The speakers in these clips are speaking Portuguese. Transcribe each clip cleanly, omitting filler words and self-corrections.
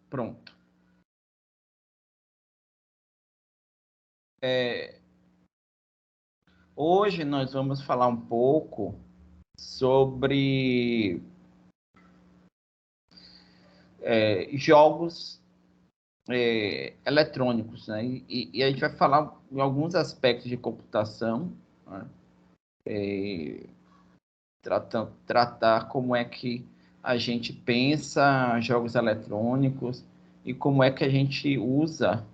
Pronto. Hoje nós vamos falar um pouco sobre jogos eletrônicos, né? E a gente vai falar em alguns aspectos de computação, né? Tratar como é que a gente pensa jogos eletrônicos e como é que a gente usa,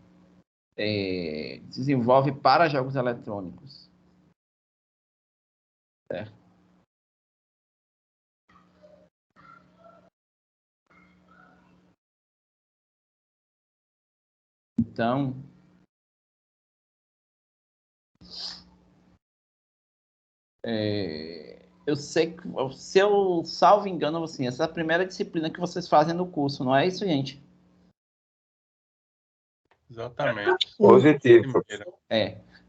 desenvolve para jogos eletrônicos, certo? Então, eu sei que, se eu salvo engano, assim, essa é a primeira disciplina que vocês fazem no curso, não é isso, gente? Exatamente. Positivo.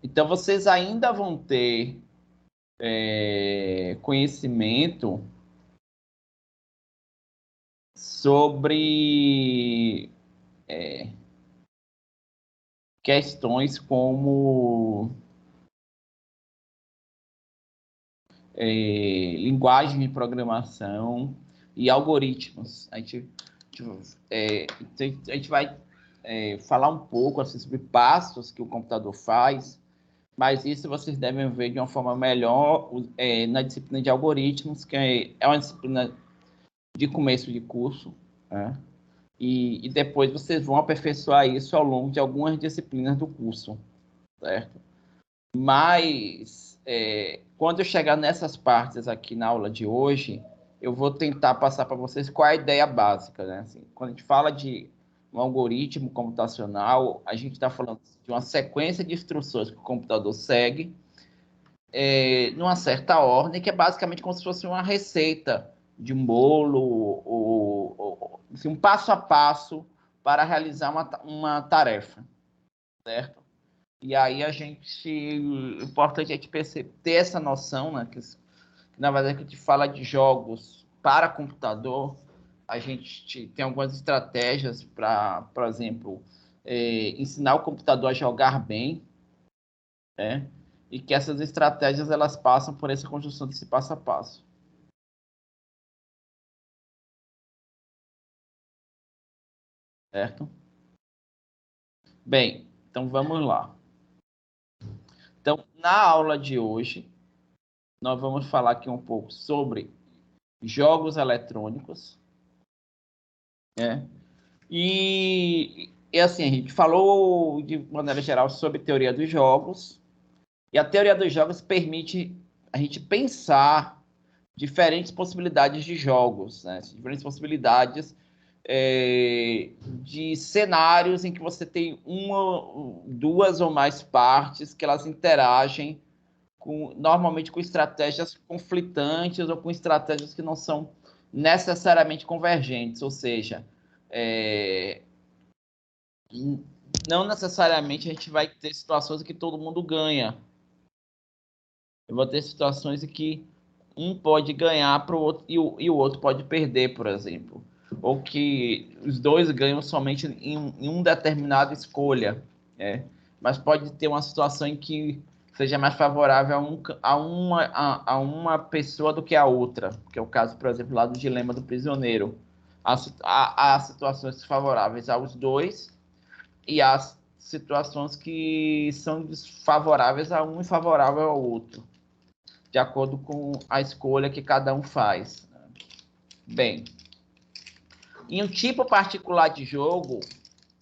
Então, vocês ainda vão ter conhecimento sobre questões como linguagem de programação e algoritmos. A gente vai falar um pouco assim, sobre passos que o computador faz, mas isso vocês devem ver de uma forma melhor na disciplina de algoritmos, que é uma disciplina de começo de curso, né? E depois vocês vão aperfeiçoar isso ao longo de algumas disciplinas do curso, certo? Mas, quando eu chegar nessas partes aqui na aula de hoje, eu vou tentar passar para vocês qual é a ideia básica, né? Assim, quando a gente fala de um algoritmo computacional, a gente está falando de uma sequência de instruções que o computador segue, numa certa ordem, que é basicamente como se fosse uma receita de um bolo, ou assim, um passo a passo para realizar uma tarefa, certo? E aí o importante é a gente ter essa noção, né, que na verdade, que a gente fala de jogos para computador, a gente tem algumas estratégias para, por exemplo, ensinar o computador a jogar bem, né? E que essas estratégias elas passam por essa construção desse passo a passo. Certo? Bem, então vamos lá. Então, na aula de hoje, nós vamos falar aqui um pouco sobre jogos eletrônicos, né? E assim, a gente falou de maneira geral sobre teoria dos jogos, e a teoria dos jogos permite a gente pensar diferentes possibilidades de jogos, né? Diferentes possibilidades de cenários em que você tem duas ou mais partes que elas interagem normalmente com estratégias conflitantes ou com estratégias que não são necessariamente convergentes, ou seja, não necessariamente a gente vai ter situações em que todo mundo ganha. Eu vou ter situações em que um pode ganhar para o outro e o outro pode perder, por exemplo. Ou que os dois ganham somente em uma determinada escolha. Né? Mas pode ter uma situação em que seja mais favorável a uma pessoa do que a outra. Que é o caso, por exemplo, lá do dilema do prisioneiro. Há situações favoráveis aos dois e há situações que são desfavoráveis a um e favorável ao outro, de acordo com a escolha que cada um faz. Bem, em um tipo particular de jogo,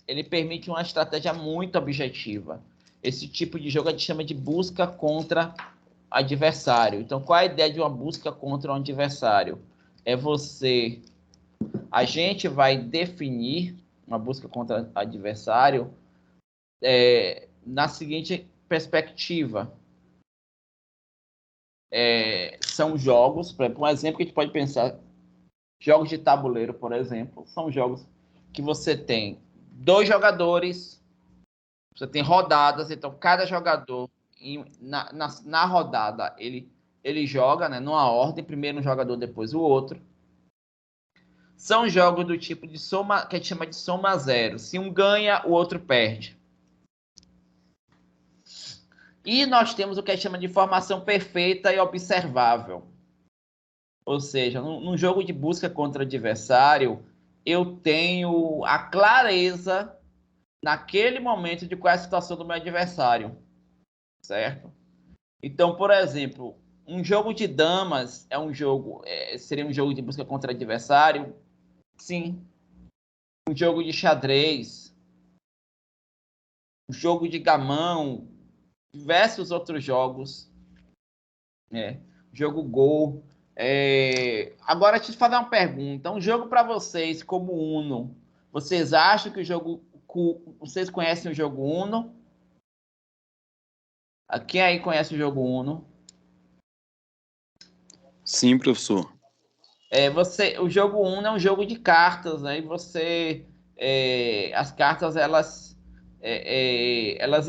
ele permite uma estratégia muito objetiva. Esse tipo de jogo a gente chama de busca contra adversário. Então, qual é a ideia de uma busca contra um adversário? A gente vai definir uma busca contra adversário na seguinte perspectiva. São jogos, por exemplo, um exemplo que a gente pode pensar, jogos de tabuleiro, por exemplo, são jogos que você tem dois jogadores, você tem rodadas, então cada jogador, na rodada, ele joga, né, numa ordem, primeiro um jogador, depois o outro. São jogos do tipo de soma, que a gente chama de soma zero. Se um ganha, o outro perde. E nós temos o que a gente chama de formação perfeita e observável. Ou seja, num jogo de busca contra adversário, eu tenho a clareza naquele momento de qual é a situação do meu adversário, certo? Então, por exemplo, um jogo de damas seria um jogo de busca contra adversário? Sim. Um jogo de xadrez, um jogo de gamão, diversos outros jogos, né? Jogo Go. Agora, deixa eu te fazer uma pergunta. Um jogo para vocês, como Uno, vocês acham que o jogo... Vocês conhecem o jogo Uno? Quem aí conhece o jogo Uno? Sim, professor. O jogo Uno é um jogo de cartas, né? As cartas elas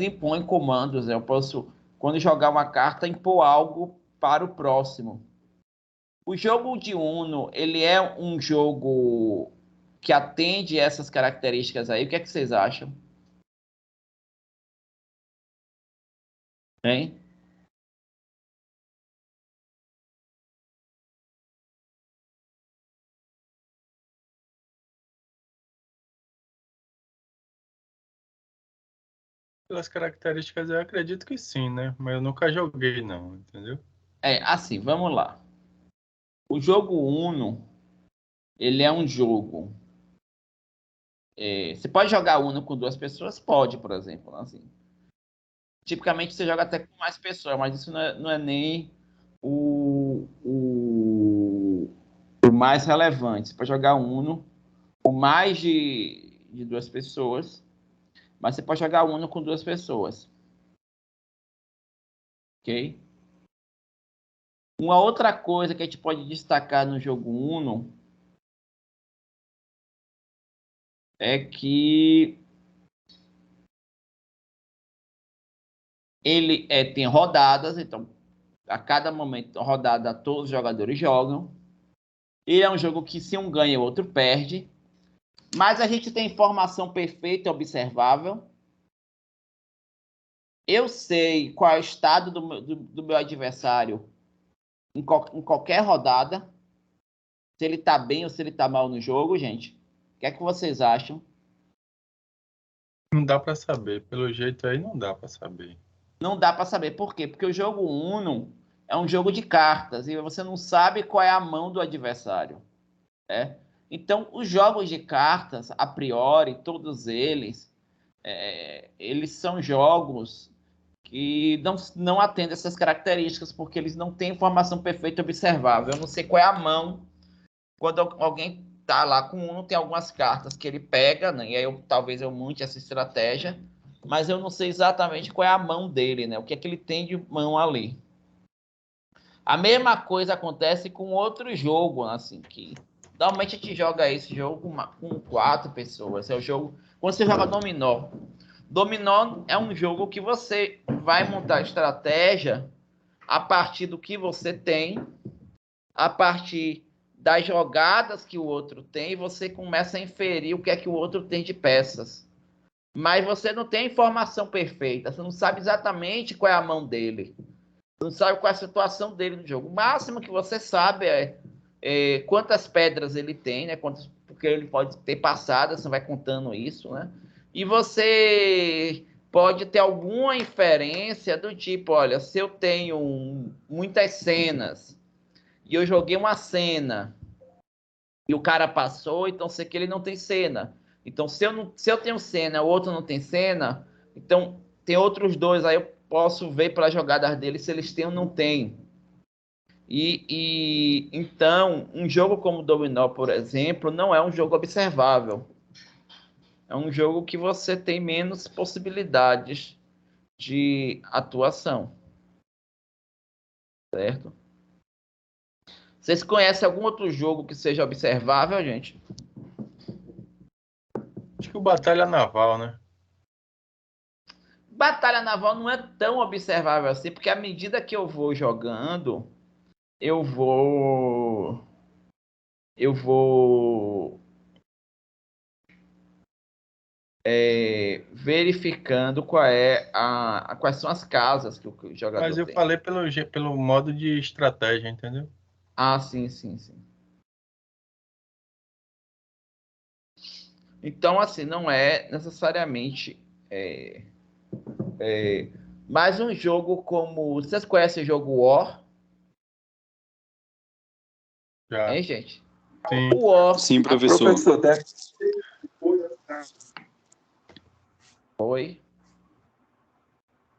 impõem comandos, né? Eu posso, quando jogar uma carta, impor algo para o próximo. O jogo de Uno, ele é um jogo que atende essas características aí. O que é que vocês acham? Hein? Pelas características, eu acredito que sim, né? Mas eu nunca joguei, não, entendeu? Assim, vamos lá. O jogo Uno, ele é um jogo. Você pode jogar Uno com duas pessoas? Pode, por exemplo. Assim. Tipicamente você joga até com mais pessoas, mas isso não é nem o mais relevante. Você pode jogar Uno com mais de duas pessoas, mas você pode jogar Uno com duas pessoas. Ok? Uma outra coisa que a gente pode destacar no jogo Uno é que ele tem rodadas, então a cada momento, rodada, todos os jogadores jogam. Ele é um jogo que se um ganha, o outro perde. Mas a gente tem informação perfeita e observável. Eu sei qual é o estado do meu adversário em qualquer rodada. Se ele tá bem ou se ele tá mal no jogo, gente. O que é que vocês acham? Não dá para saber. Pelo jeito aí, não dá para saber. Não dá para saber. Por quê? Porque o jogo Uno é um jogo de cartas e você não sabe qual é a mão do adversário. Né? Então, os jogos de cartas, a priori, todos eles são jogos que não atendem essas características, porque eles não têm informação perfeita e observável. Eu não sei qual é a mão. Quando alguém tá lá com um, tem algumas cartas que ele pega, né? E aí talvez eu monte essa estratégia, mas eu não sei exatamente qual é a mão dele, né? O que é que ele tem de mão ali. A mesma coisa acontece com outro jogo, assim, que normalmente a gente joga esse jogo com quatro pessoas. É o jogo quando você joga dominó. Dominó é um jogo que você vai montar estratégia a partir do que você tem, a partir das jogadas que o outro tem, e você começa a inferir o que é que o outro tem de peças. Mas você não tem informação perfeita, você não sabe exatamente qual é a mão dele, você não sabe qual é a situação dele no jogo. O máximo que você sabe é quantas pedras ele tem, né? Porque ele pode ter passadas, você vai contando isso, né? E você pode ter alguma inferência do tipo, olha, se eu tenho muitas cenas e eu joguei uma cena e o cara passou, então sei que ele não tem cena. Então, se eu tenho cena, o outro não tem cena, então tem outros dois, aí eu posso ver pelas jogadas dele se eles têm ou não têm. Então, um jogo como o Dominó, por exemplo, não é um jogo observável. É um jogo que você tem menos possibilidades de atuação. Certo? Vocês conhecem algum outro jogo que seja observável, gente? Acho que o Batalha Naval, né? Batalha naval não é tão observável assim, porque à medida que eu vou jogando, eu vou eu vou verificando quais são as casas que o jogador Mas eu tem. falei pelo modo de estratégia, entendeu? Ah, sim, sim, sim. Então, assim, não é necessariamente mais um jogo como... Vocês conhecem o jogo War? Já. Hein, gente? Sim. O War... Sim, professor. Professor, até Oi.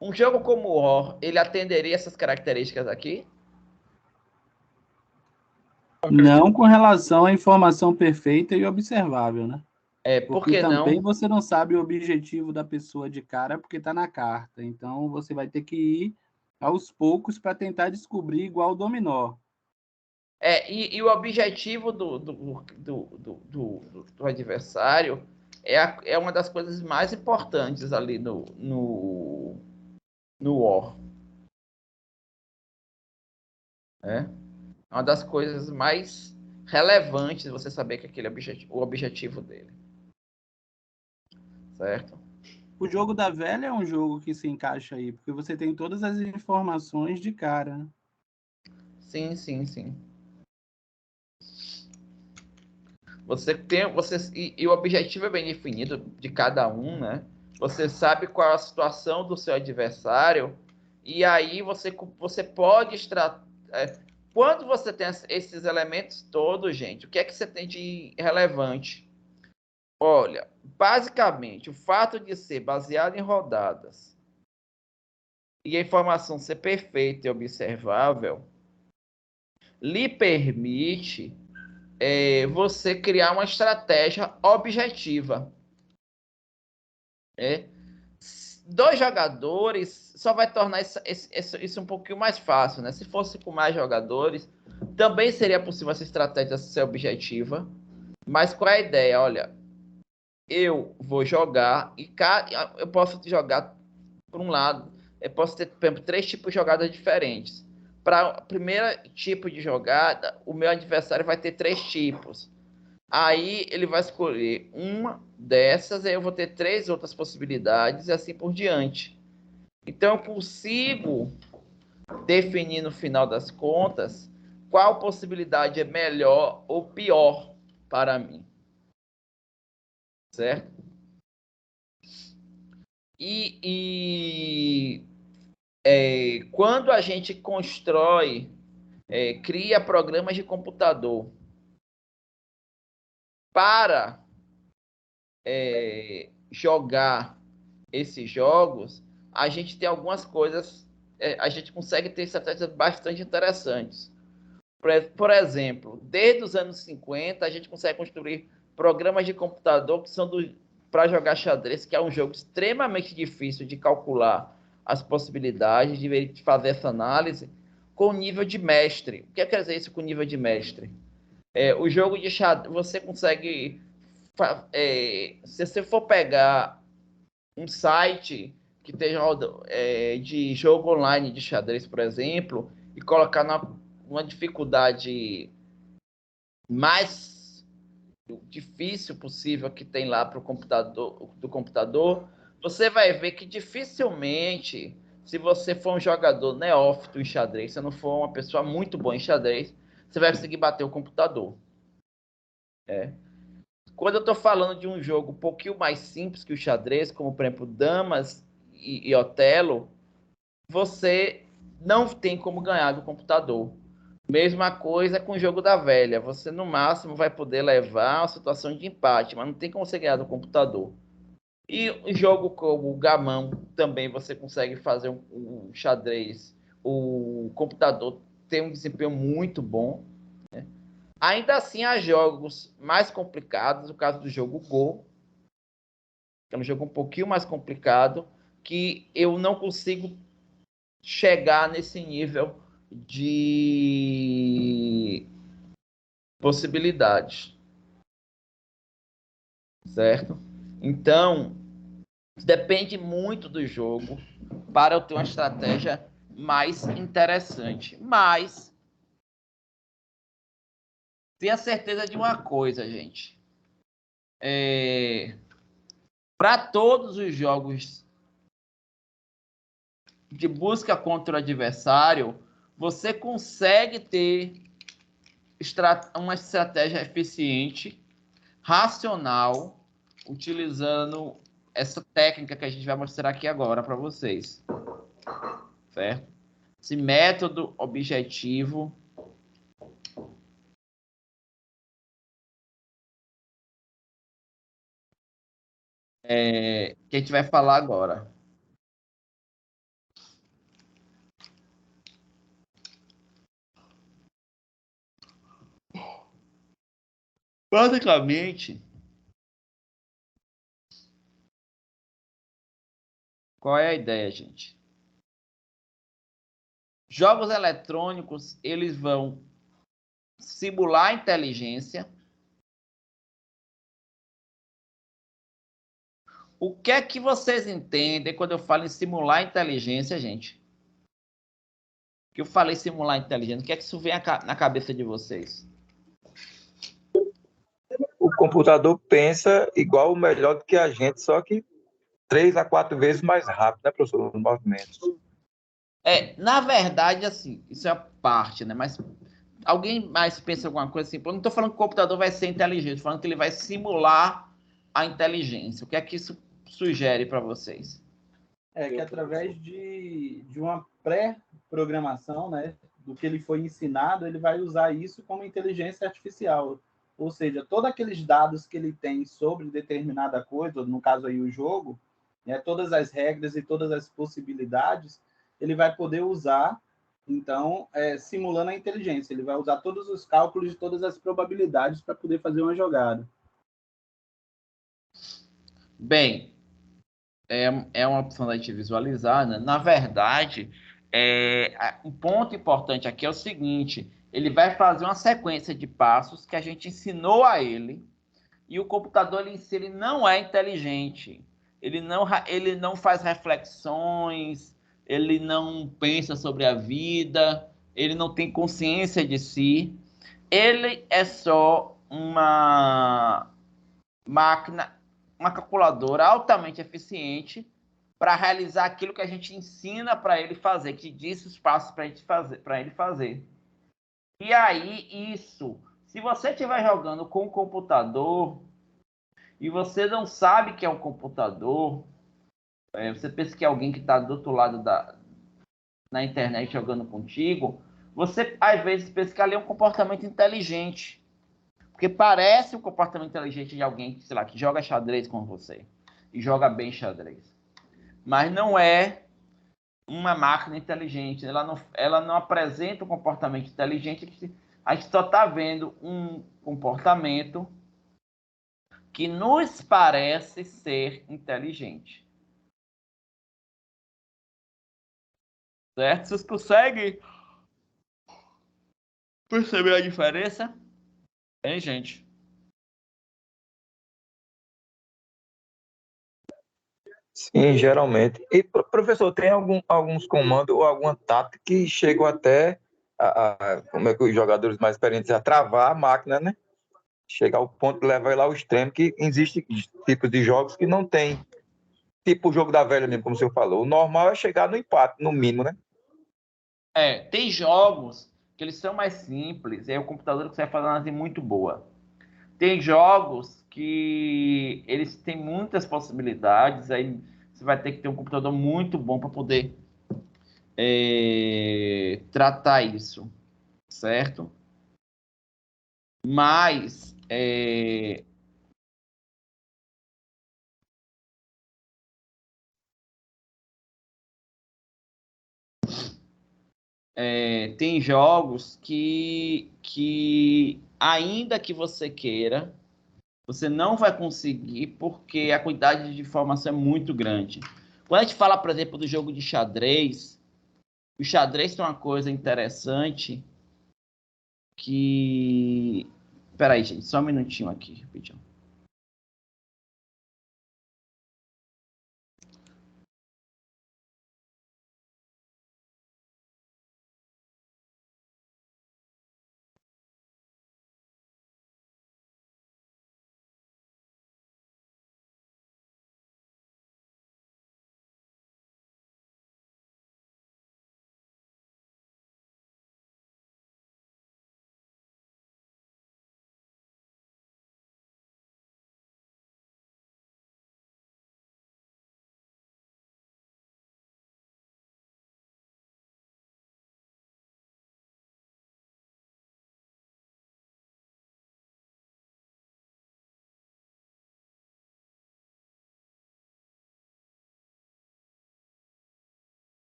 Um jogo como o War, ele atenderia essas características aqui? Eu não acredito. com relação à informação perfeita e observável, né? Por Porque que também não? você não sabe o objetivo da pessoa de cara porque está na carta. Então você vai ter que ir aos poucos para tentar descobrir igual o dominó. E o objetivo do adversário é uma das coisas mais importantes ali no War. É uma das coisas mais relevantes você saber que aquele o objetivo dele, certo? O jogo da velha é um jogo que se encaixa aí, porque você tem todas as informações de cara, né? Sim, sim, sim. E o objetivo é bem definido de cada um, né? Você sabe qual é a situação do seu adversário e aí você pode quando você tem esses elementos todos, gente, o que é que você tem de relevante? Olha, basicamente, o fato de ser baseado em rodadas e a informação ser perfeita e observável lhe permite você criar uma estratégia objetiva. É. Dois jogadores só vai tornar isso um pouquinho mais fácil, né? Se fosse com mais jogadores, também seria possível essa estratégia ser objetiva. Mas qual é a ideia? Olha, eu vou jogar e eu posso jogar por um lado, eu posso ter, por exemplo, 3 tipos de jogadas diferentes. Para o primeiro tipo de jogada, o meu adversário vai ter 3 tipos. Aí ele vai escolher uma dessas, aí eu vou ter 3 outras possibilidades e assim por diante. Então eu consigo definir no final das contas qual possibilidade é melhor ou pior para mim, certo? Quando a gente cria programas de computador para jogar esses jogos, a gente tem algumas coisas, a gente consegue ter estratégias bastante interessantes. Por exemplo, desde os anos 50, a gente consegue construir programas de computador que são para jogar xadrez, que é um jogo extremamente difícil de calcular as possibilidades, de fazer essa análise com nível de mestre. O que quer dizer isso com nível de mestre? O jogo de xadrez, você consegue. Se você for pegar um site que esteja de jogo online de xadrez, por exemplo, e colocar uma dificuldade mais difícil possível que tem lá para o computador, você vai ver que dificilmente, se você for um jogador neófito em xadrez, se não for uma pessoa muito boa em xadrez, você vai conseguir bater o computador. Quando eu estou falando de um jogo um pouquinho mais simples que o xadrez, como por exemplo Damas e Otelo, você não tem como ganhar do computador. Mesma coisa com o jogo da velha. Você, no máximo, vai poder levar a situação de empate, mas não tem como você ganhar do computador. E o jogo como o gamão, também você consegue fazer um xadrez. O computador tem um desempenho muito bom. Ainda assim, há jogos mais complicados, no caso do jogo Go, que é um jogo um pouquinho mais complicado, que eu não consigo chegar nesse nível de possibilidades, certo? Então, depende muito do jogo para eu ter uma estratégia mais interessante. Mas Tenha certeza de uma coisa, gente. Para todos os jogos de busca contra o adversário, você consegue ter uma estratégia eficiente, racional, utilizando essa técnica que a gente vai mostrar aqui agora para vocês. Certo? Esse método objetivo que a gente vai falar agora. Basicamente, qual é a ideia, gente? Jogos eletrônicos, eles vão simular a inteligência. O que é que vocês entendem quando eu falo em simular a inteligência, gente? Que eu falei simular a inteligência, o que é que isso vem na cabeça de vocês? O computador pensa igual ou melhor do que a gente, só que 3 a 4 vezes mais rápido, né, professor, nos movimentos. Na verdade, assim, isso é a parte, né? Mas alguém mais pensa alguma coisa assim? Eu não estou falando que o computador vai ser inteligente, estou falando que ele vai simular a inteligência. O que é que isso sugere para vocês? Que através de uma pré-programação, né, do que ele foi ensinado, ele vai usar isso como inteligência artificial. Ou seja, todos aqueles dados que ele tem sobre determinada coisa, no caso aí o jogo, né, todas as regras e todas as possibilidades, ele vai poder usar, então, simulando a inteligência. Ele vai usar todos os cálculos de todas as probabilidades para poder fazer uma jogada. Bem, é uma opção da gente visualizar, né? Na verdade, um ponto importante aqui é o seguinte: ele vai fazer uma sequência de passos que a gente ensinou a ele, e o computador em si ele não é inteligente. Ele não faz reflexões, ele não pensa sobre a vida, ele não tem consciência de si. Ele é só uma máquina, uma calculadora altamente eficiente para realizar aquilo que a gente ensina para ele fazer, que diz os passos para ele fazer. E aí, se você estiver jogando com o computador e você não sabe que é um computador, você pensa que é alguém que está do outro lado na internet jogando contigo, você às vezes pensa que ali é um comportamento inteligente. Porque parece um comportamento inteligente de alguém, sei lá, que joga xadrez com você. E joga bem xadrez. Mas não é uma máquina inteligente. Ela não apresenta um comportamento inteligente. A gente só está vendo um comportamento que nos parece ser inteligente. Certo? Vocês conseguem perceber a diferença? Hein, gente? Sim, geralmente. E, professor, tem alguns comandos ou alguma tática que chegam até, como é que os jogadores mais experientes, a travar a máquina, né? Chegar ao ponto de levar ele ao extremo, que existe tipos de jogos que não tem, tipo o jogo da velha mesmo, como o senhor falou. O normal é chegar no empate, no mínimo, né? Tem jogos que eles são mais simples, e aí o computador consegue fazer uma análise muito boa. Tem jogos que eles têm muitas possibilidades, aí você vai ter que ter um computador muito bom para poder tratar isso, certo? Mas tem jogos que ainda que você queira, você não vai conseguir porque a quantidade de informação é muito grande. Quando a gente fala, por exemplo, do jogo de xadrez, o xadrez tem uma coisa interessante que... Peraí, gente, só um minutinho aqui, rapidinho.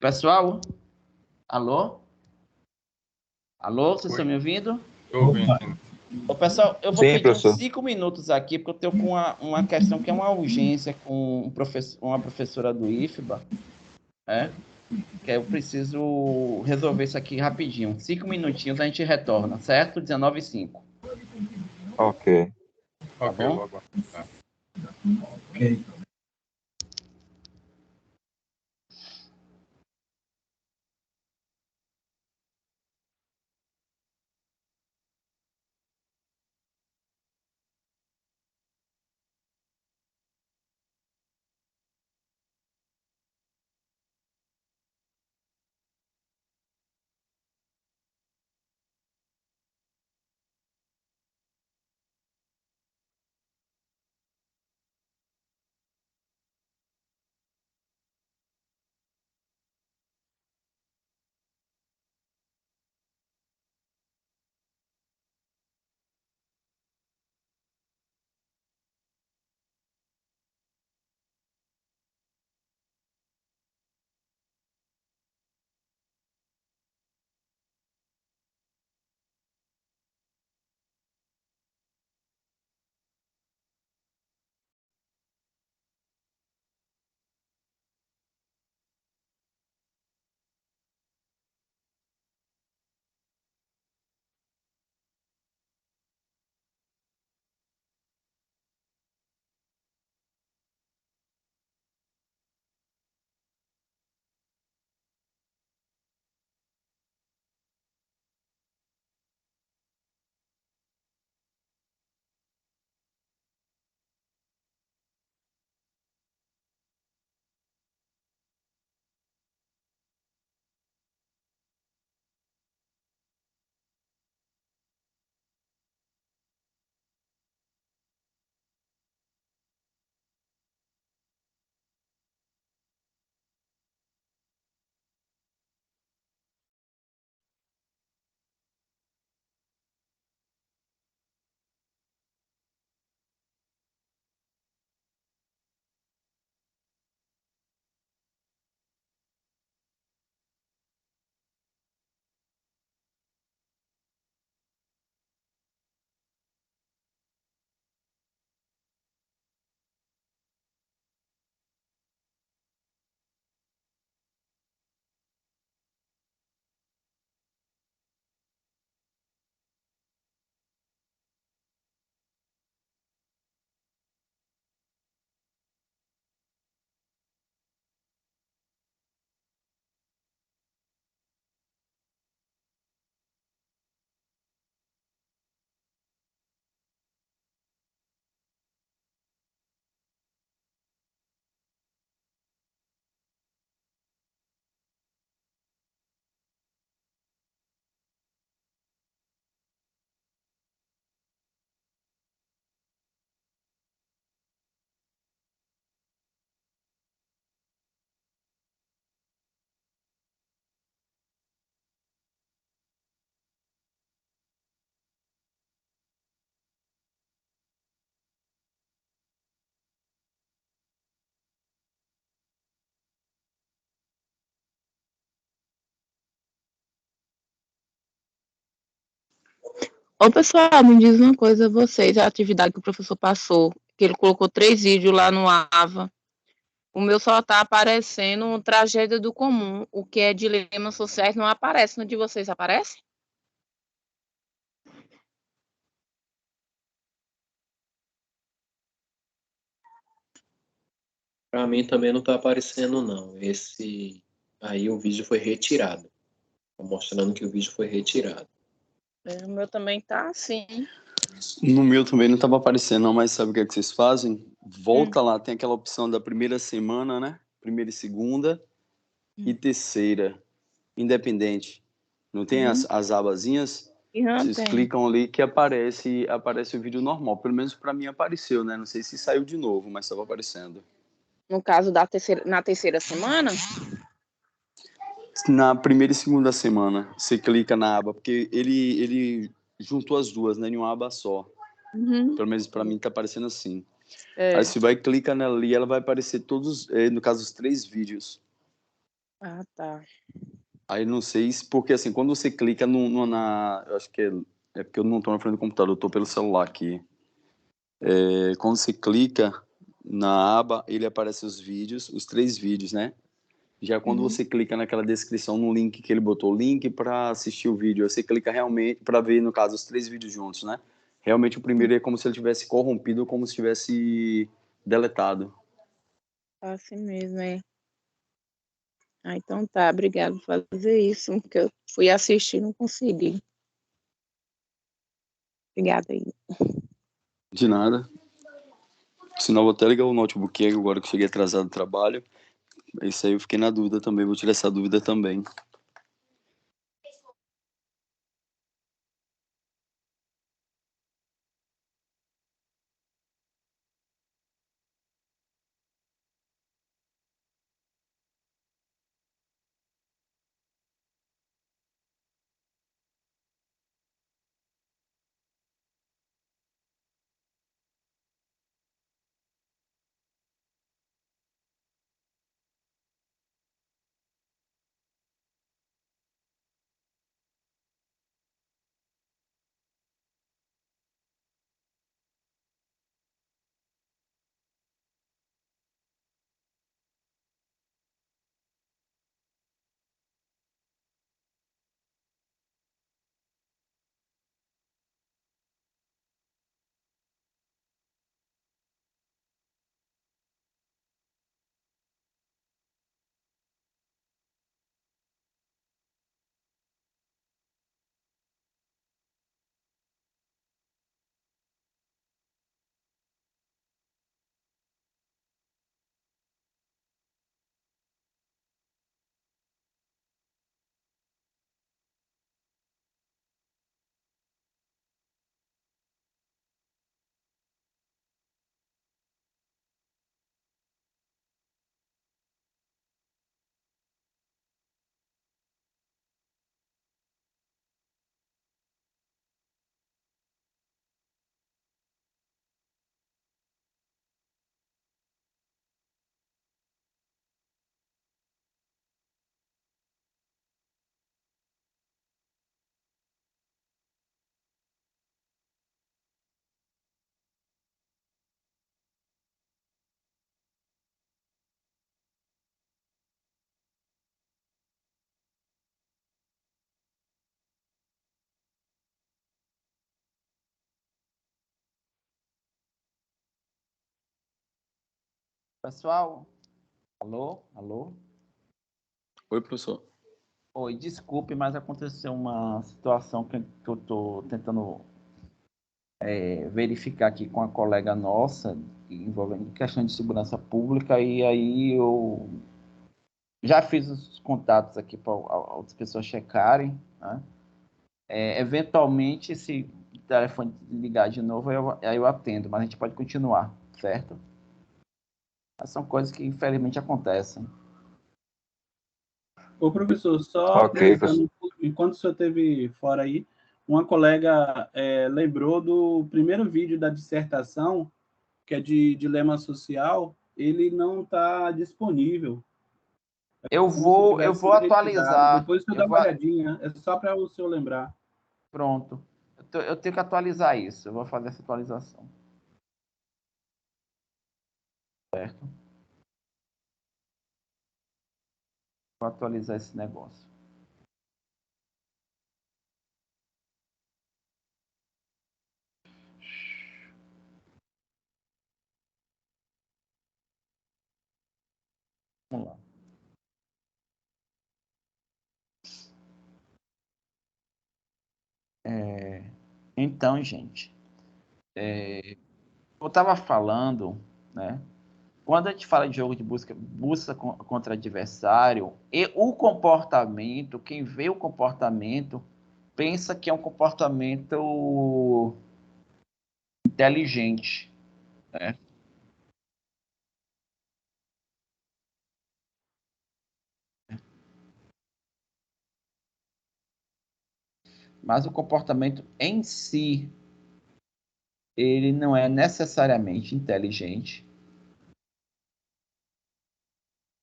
Pessoal? Alô? Alô, vocês Oi. estão me ouvindo? Tô ouvindo. Ô, pessoal, eu vou Sim, pedir uns professor. 5 minutos aqui, porque eu tenho com uma questão que é uma urgência com uma professora do IFBA, né? Que eu preciso resolver isso aqui rapidinho. 5 minutinhos a gente retorna, certo? 19h05, Ok. tá Ok, bom? vou aguardar. Ok. Ô, pessoal, me diz uma coisa, vocês, a atividade que o professor passou, que ele colocou 3 vídeos lá no AVA, o meu só tá aparecendo tragédia do comum, o que é dilemas sociais não aparece, no de vocês aparece? Para mim também não está aparecendo, não. Esse aí o vídeo foi retirado. Tá mostrando que o vídeo foi retirado. O meu também tá assim. No meu também não estava aparecendo, não, mas sabe o que é que vocês fazem? Volta lá, tem aquela opção da primeira semana, né? Primeira e segunda e terceira, independente. Não tem as abazinhas? E não Vocês tem. clicam ali que aparece o vídeo normal. Pelo menos para mim apareceu, né? Não sei se saiu de novo, mas estava aparecendo. No caso da na terceira semana? Na primeira e segunda semana, você clica na aba, porque ele juntou as duas, né? Em uma aba só. Uhum. Pelo menos para mim tá aparecendo assim. É. Aí você vai clicar nela ali, ela vai aparecer todos, no caso, os 3 vídeos. Ah, tá. Aí não sei se, porque assim, quando você clica eu acho que é porque eu não estou na frente do computador, eu estou pelo celular aqui. Quando você clica na aba, ele aparece os vídeos, os 3 vídeos, né? Já quando Uhum. você clica naquela descrição no link que ele botou, link para assistir o vídeo, você clica realmente para ver, no caso, os 3 vídeos juntos, né? Realmente o primeiro é como se ele tivesse corrompido, como se tivesse deletado. Assim mesmo, é. Ah, então tá, obrigado por fazer isso, porque eu fui assistir e não consegui. Obrigada aí. De nada. Sinal, vou até ligar o notebook agora que cheguei atrasado do trabalho. Isso aí eu fiquei na dúvida também, vou tirar essa dúvida também. Pessoal, alô, alô. Oi, professor. Oi, desculpe, mas aconteceu uma situação que eu estou tentando verificar aqui com a colega nossa, envolvendo questão de segurança pública, e aí eu já fiz os contatos aqui para outras pessoas checarem, né? Eventualmente, se o telefone ligar de novo, aí eu atendo, mas a gente pode continuar, certo? Mas são coisas que infelizmente acontecem. Ô, professor, só Ok, professor. aproveitando, enquanto o senhor esteve fora aí, uma colega lembrou do primeiro vídeo da dissertação, que é de dilema social, ele não está disponível, como se Eu tivesse vou sido retirado. atualizar. Depois o senhor dá uma olhadinha, é só para o senhor lembrar. Pronto. Eu tenho que atualizar isso. Eu vou fazer essa atualização. Certo? Vou atualizar esse negócio. Vamos lá. Então, gente, eu estava falando, né? Quando a gente fala de jogo de busca contra adversário, e o comportamento, quem vê o comportamento, pensa que é um comportamento inteligente, né? Mas o comportamento em si, ele não é necessariamente inteligente,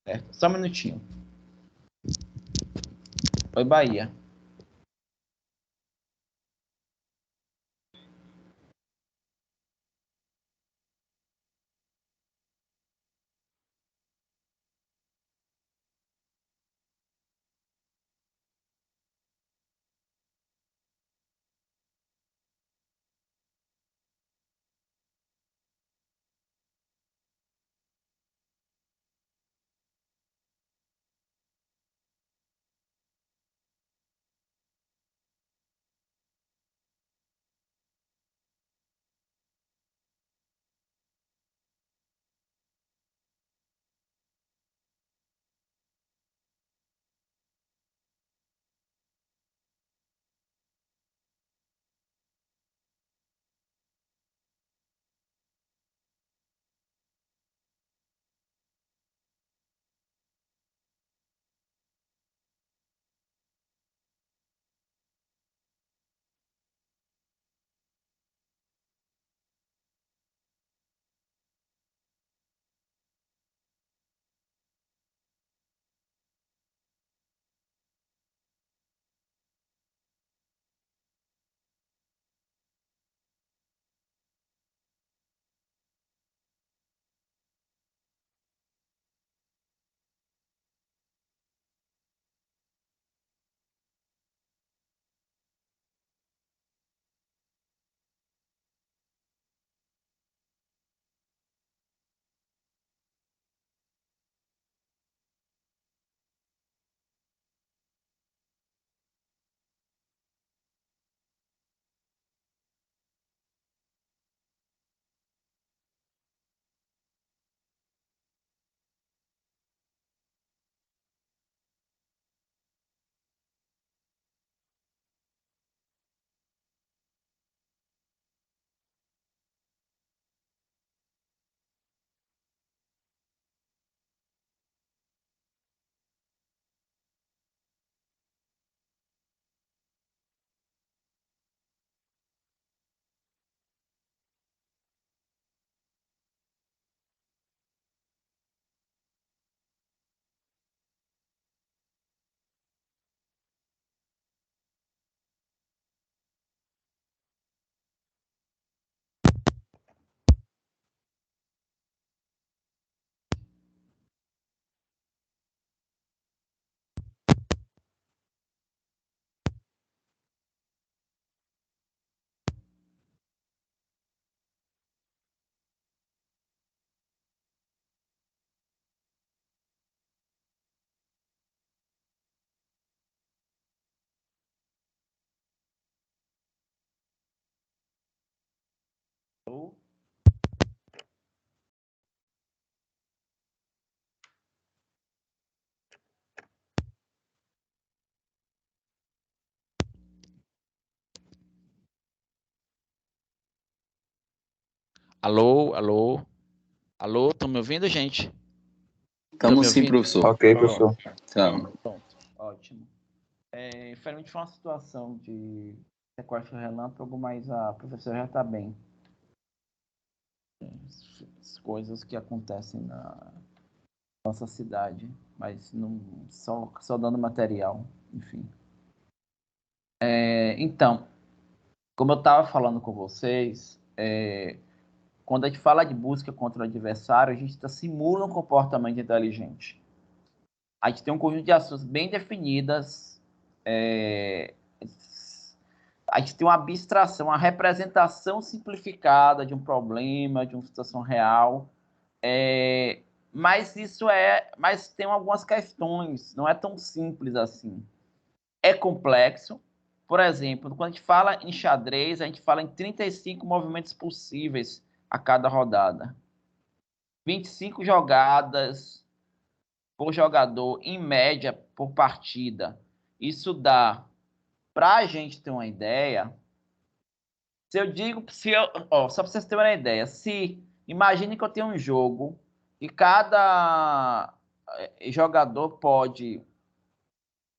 certo? Só um minutinho. Oi, Bahia. Alô, alô, alô, estão me ouvindo, gente? Estão me Estamos sim, ouvindo? professor. Ok, professor. Tá. Pronto, ótimo. Infelizmente foi uma situação de sequestro relâmpago, mas a professora já está bem. As coisas que acontecem na nossa cidade, mas não só dando material, enfim. Então, como eu estava falando com vocês, quando a gente fala de busca contra o adversário, a gente simula um comportamento inteligente. A gente tem um conjunto de ações bem definidas, a gente tem uma abstração, uma representação simplificada de um problema, de uma situação real, mas tem algumas questões, não é tão simples assim. É complexo. Por exemplo, quando a gente fala em xadrez, a gente fala em 35 movimentos possíveis a cada rodada. 25 jogadas por jogador, em média, por partida. Isso dá, para a gente ter uma ideia, só para vocês terem uma ideia, imagine que eu tenho um jogo e cada jogador pode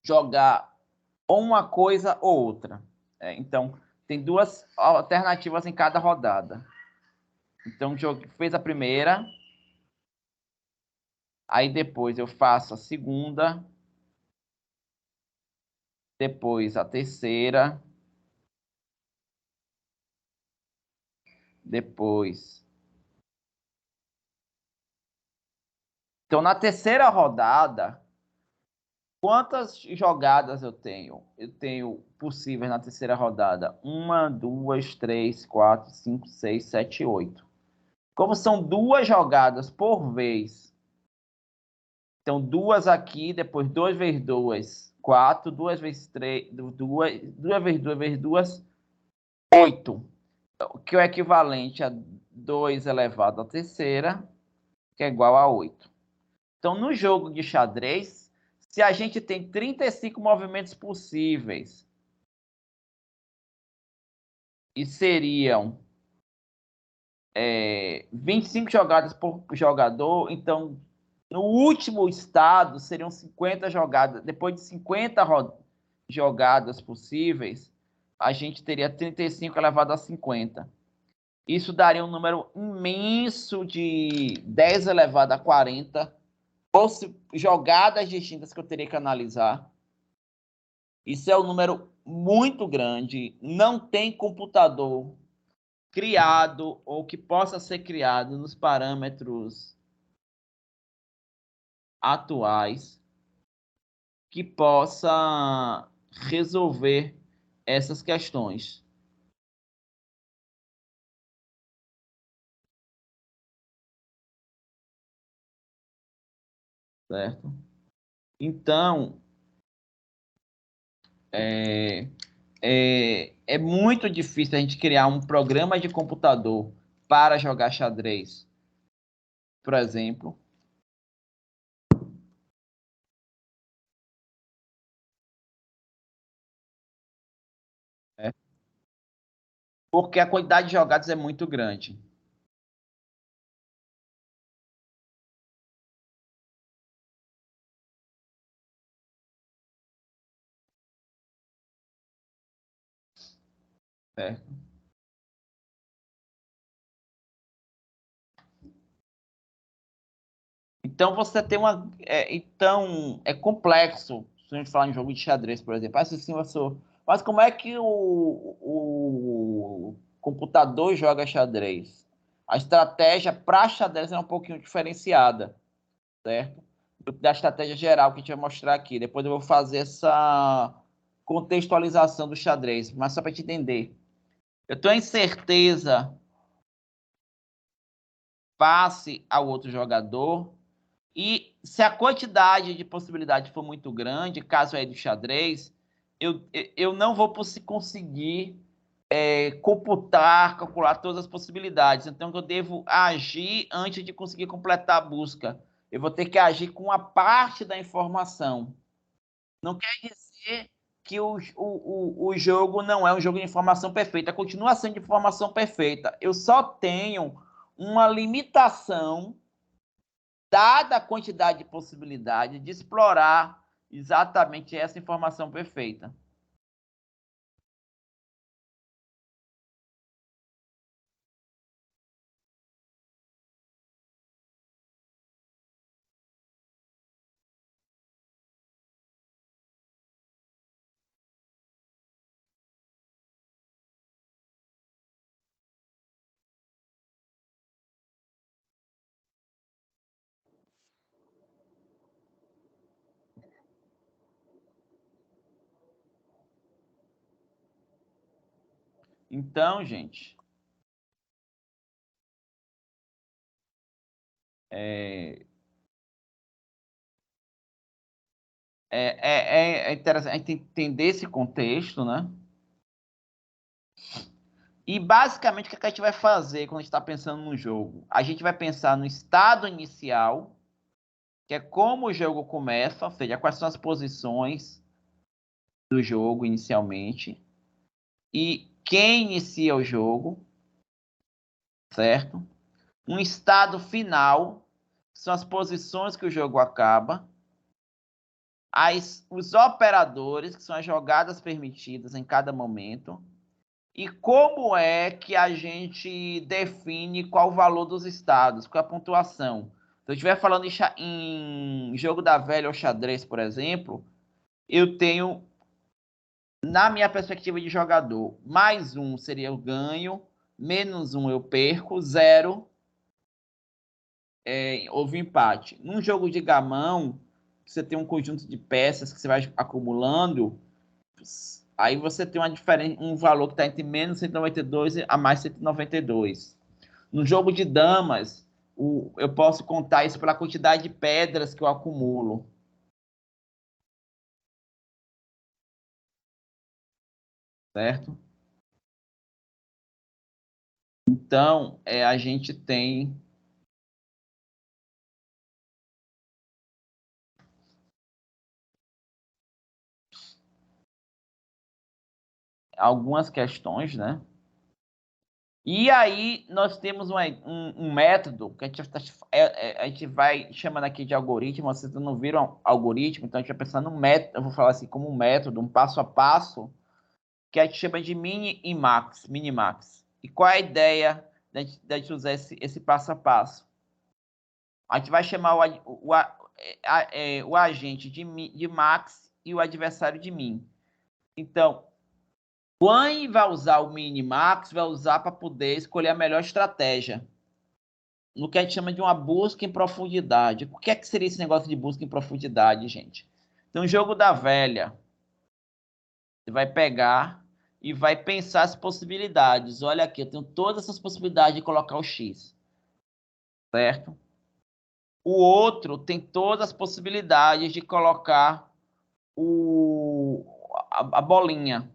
jogar uma coisa ou outra. Então, tem duas alternativas em cada rodada. Então, o jogo fez a primeira, aí depois eu faço a segunda, depois a terceira, depois. Então, na terceira rodada, quantas jogadas eu tenho? Eu tenho possíveis na terceira rodada. 1, 2, 3, 4, 5, 6, 7, 8. Como são 2 jogadas por vez, então 2 aqui, depois 2 vezes 2, 4, 2 vezes 3, 2 vezes 2 vezes 2, 8. Que é o equivalente a 2 elevado à terceira, que é igual a 8. Então, no jogo de xadrez, se a gente tem 35 movimentos possíveis e seriam 25 jogadas por jogador, então, no último estado, seriam 50 jogadas. Depois de 50 jogadas possíveis, a gente teria 35 elevado a 50. Isso daria um número imenso de 10 elevado a 40 jogadas distintas que eu teria que analisar. Isso é um número muito grande. Não tem computador criado ou que possa ser criado nos parâmetros atuais que possa resolver essas questões. Certo? Então, é muito difícil a gente criar um programa de computador para jogar xadrez, por exemplo. Porque a quantidade de jogadas é muito grande. Certo? Então você tem uma. Então é complexo se a gente falar em jogo de xadrez, por exemplo. Assim, mas como é que o computador joga xadrez? A estratégia para xadrez é um pouquinho diferenciada, certo? Da estratégia geral que a gente vai mostrar aqui. Depois eu vou fazer essa contextualização do xadrez, mas só para te entender. Eu tenho incerteza face ao outro jogador. E se a quantidade de possibilidades for muito grande, caso aí do xadrez, eu não vou conseguir calcular todas as possibilidades. Então, eu devo agir antes de conseguir completar a busca. Eu vou ter que agir com uma parte da informação. Não quer dizer que o jogo não é um jogo de informação perfeita. Continua sendo de informação perfeita. Eu só tenho uma limitação dada a quantidade de possibilidade de explorar exatamente essa informação perfeita. Então, gente, é interessante a gente entender esse contexto, né? E, basicamente, o que a gente vai fazer quando a gente está pensando no jogo? A gente vai pensar no estado inicial, que é como o jogo começa, ou seja, quais são as posições do jogo inicialmente, e quem inicia o jogo, certo? Um estado final, que são as posições que o jogo acaba, os operadores, que são as jogadas permitidas em cada momento, e como é que a gente define qual o valor dos estados, qual é a pontuação. Se eu estiver falando em jogo da velha ou xadrez, por exemplo, eu tenho na minha perspectiva de jogador, mais 1 seria eu ganho, menos 1 eu perco, 0 houve empate. Num jogo de gamão, você tem um conjunto de peças que você vai acumulando, aí você tem um valor que está entre menos 192 a mais 192. No jogo de damas, eu posso contar isso pela quantidade de pedras que eu acumulo. Certo? Então, a gente tem algumas questões, né? E aí, nós temos um método que a gente vai chamando aqui de algoritmo. Vocês não viram algoritmo, então a gente vai pensar num método, eu vou falar assim, como um método, um passo a passo, que a gente chama de minimax. E qual é a ideia da gente usar esse passo a passo? A gente vai chamar o agente de max e o adversário de min. Então, quem vai usar o minimax vai usar para poder escolher a melhor estratégia. No que a gente chama de uma busca em profundidade. O que seria esse negócio de busca em profundidade, gente? Então, o jogo da velha, você vai pegar e vai pensar as possibilidades. Olha aqui, eu tenho todas essas possibilidades de colocar o X. Certo? O outro tem todas as possibilidades de colocar a bolinha.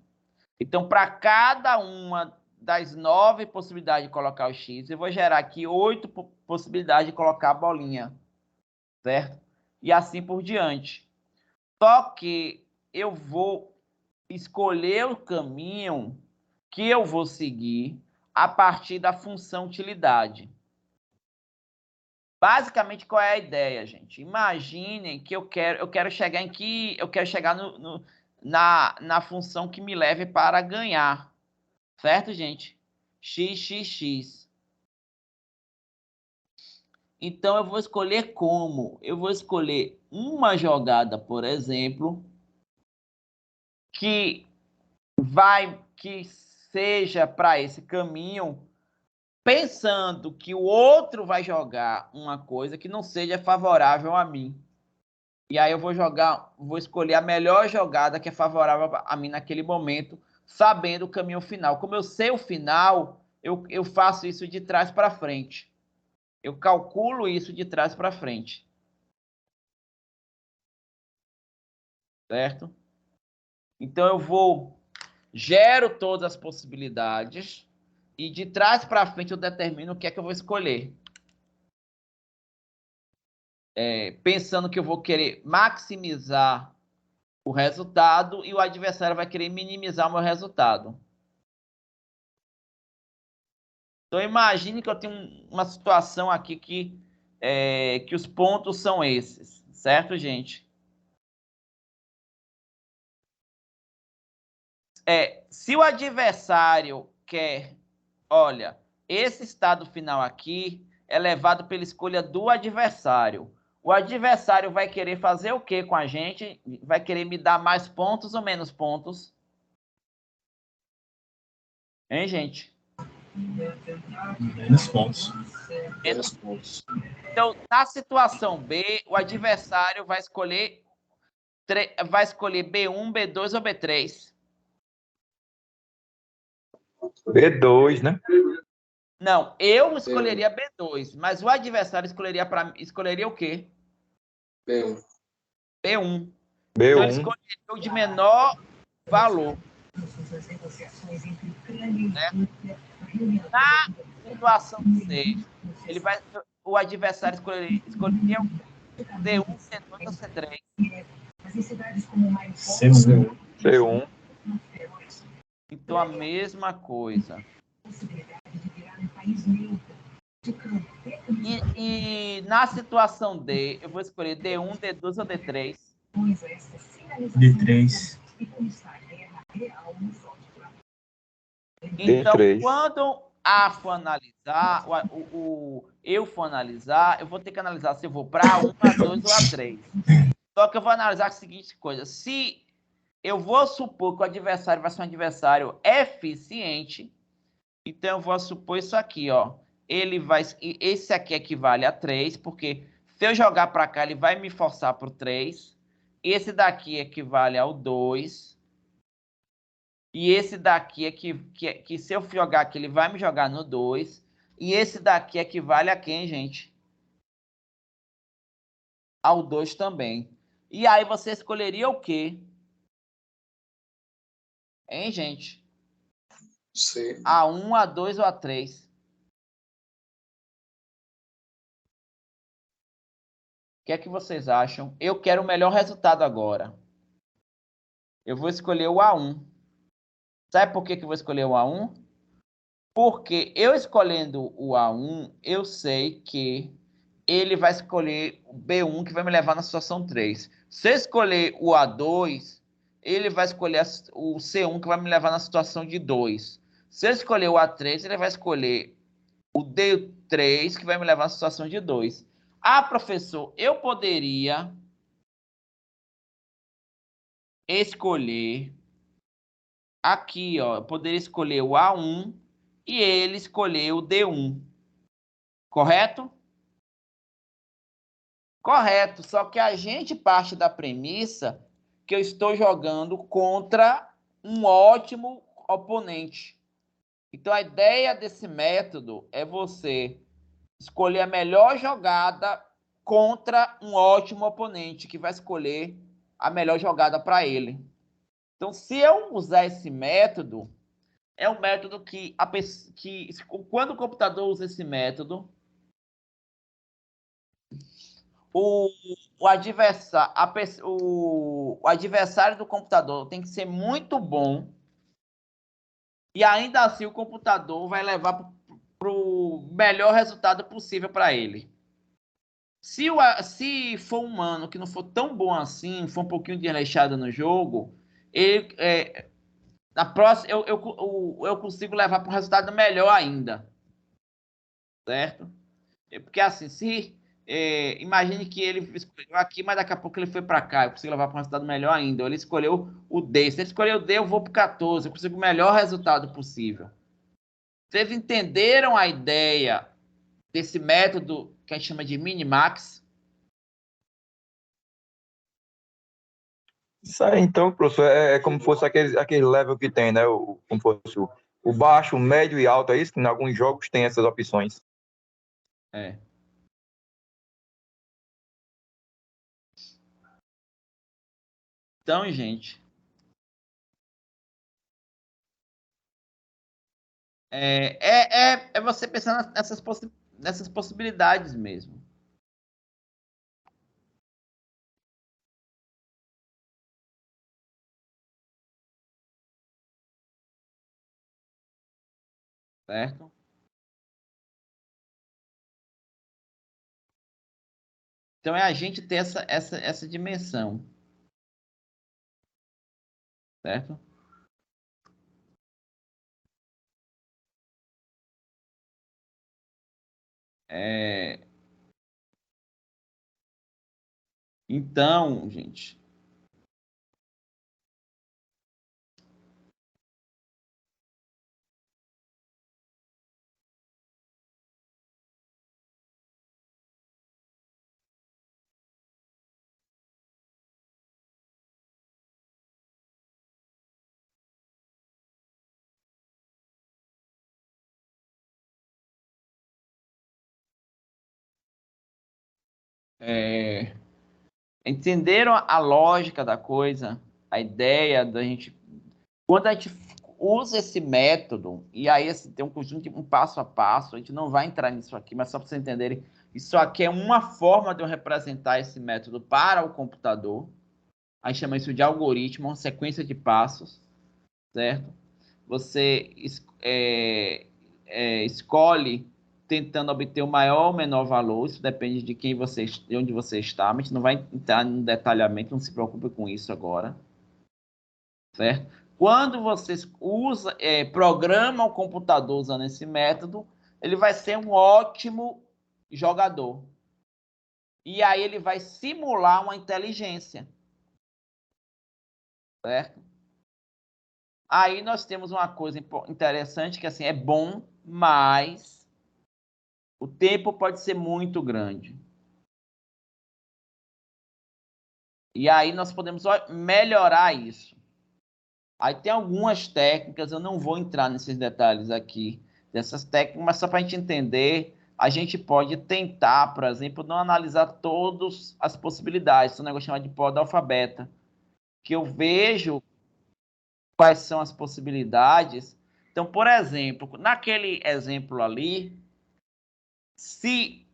Então, para cada uma das 9 possibilidades de colocar o X, eu vou gerar aqui 8 possibilidades de colocar a bolinha. Certo? E assim por diante. Só que eu vou escolher o caminho que eu vou seguir a partir da função utilidade. Basicamente, qual é a ideia, gente? Imaginem que eu quero chegar em que eu quero chegar na função que me leve para ganhar. Certo, gente? X. Então, eu vou escolher como? Eu vou escolher uma jogada, por exemplo, que seja para esse caminho, pensando que o outro vai jogar uma coisa que não seja favorável a mim. E aí eu vou escolher a melhor jogada que é favorável a mim naquele momento, sabendo o caminho final. Como eu sei o final, eu faço isso de trás para frente. Eu calculo isso de trás para frente. Certo? Então eu gero todas as possibilidades e de trás para frente eu determino o que é que eu vou escolher. Pensando que eu vou querer maximizar o resultado e o adversário vai querer minimizar o meu resultado. Então, imagine que eu tenho uma situação aqui que os pontos são esses, certo, gente? Se o adversário quer, olha, esse estado final aqui é levado pela escolha do adversário. O adversário vai querer fazer o que com a gente? Vai querer me dar mais pontos ou menos pontos? Hein, gente? Menos pontos. Menos pontos. Então, na situação B, o adversário vai escolher B1, B2 ou B3? B2, né? Não, eu escolheria B2, mas o adversário escolheria o quê? B1. B1. B1. Então, ele escolheria o de menor valor. Certo? Na situação C, o adversário escolheria o C1, C2 ou C3? C1. Então, a mesma coisa. E na situação D, eu vou escolher D1, D2 ou D3? D3. Então, D3. quando A for analisar, eu for analisar, eu vou ter que analisar se eu vou para A1, A2 ou A3. Só que eu vou analisar a seguinte coisa. Se eu vou supor que o adversário vai ser um adversário eficiente. Então, eu vou supor isso aqui, ó. Esse aqui equivale a 3, porque se eu jogar para cá, ele vai me forçar para o 3. Esse daqui equivale ao 2. E esse daqui, que se eu jogar aqui, ele vai me jogar no 2. E esse daqui equivale a quem, gente? Ao 2 também. E aí, você escolheria o quê? Hein, gente? Sim. A1, A2 ou A3? O que é que vocês acham? Eu quero o melhor resultado agora. Eu vou escolher o A1. Sabe por que eu vou escolher o A1? Porque eu escolhendo o A1, eu sei que ele vai escolher o B1, que vai me levar na situação 3. Se eu escolher o A2, ele vai escolher o C1, que vai me levar na situação de 2. Se eu escolher o A3, ele vai escolher o D3, que vai me levar na situação de 2. Ah, professor, eu poderia escolher aqui, ó, eu poderia escolher o A1 e ele escolher o D1. Correto? Correto, só que a gente parte da premissa que eu estou jogando contra um ótimo oponente. Então, a ideia desse método é você escolher a melhor jogada contra um ótimo oponente, que vai escolher a melhor jogada para ele. Então, se eu usar esse método, é um método que quando o computador usa esse método, o, o adversário do computador tem que ser muito bom e ainda assim o computador vai levar para o melhor resultado possível para ele. Se for um humano que não for tão bom assim, for um pouquinho desleixado no jogo, ele, na próxima eu consigo levar para um resultado melhor ainda, certo? Porque assim, imagine que ele escolheu aqui, mas daqui a pouco ele foi para cá, eu consigo levar para um resultado melhor ainda. Ou ele escolheu o D. Se ele escolheu o D, eu vou para o 14, eu consigo o melhor resultado possível. Vocês entenderam a ideia desse método que a gente chama de minimax? Isso aí, então, professor, é como se fosse aquele level que tem, né? Como fosse o baixo, o médio e alto, é isso? Que em alguns jogos tem essas opções. É. Então, gente, é você pensar nessas possibilidades mesmo. Certo? Então, é a gente ter essa dimensão. Certo? Então, gente, entenderam a lógica da coisa, a ideia da gente. Quando a gente usa esse método, e aí tem um conjunto, um passo a passo, a gente não vai entrar nisso aqui, mas só para vocês entenderem, isso aqui é uma forma de eu representar esse método para o computador. A gente chama isso de algoritmo, uma sequência de passos, certo? Você escolhe tentando obter o maior ou menor valor, isso depende de de onde você está, mas a gente não vai entrar no detalhamento, não se preocupe com isso agora, certo? Quando você programa o computador usando esse método, ele vai ser um ótimo jogador. E aí ele vai simular uma inteligência. certo? Aí nós temos uma coisa interessante, que assim, é bom, mas o tempo pode ser muito grande. E aí nós podemos melhorar isso. Aí tem algumas técnicas, eu não vou entrar nesses detalhes aqui, dessas técnicas, mas só para a gente entender, a gente pode tentar, por exemplo, não analisar todas as possibilidades, um negócio chamado de poda alfabeta, que eu vejo quais são as possibilidades. Então, por exemplo, naquele exemplo ali, se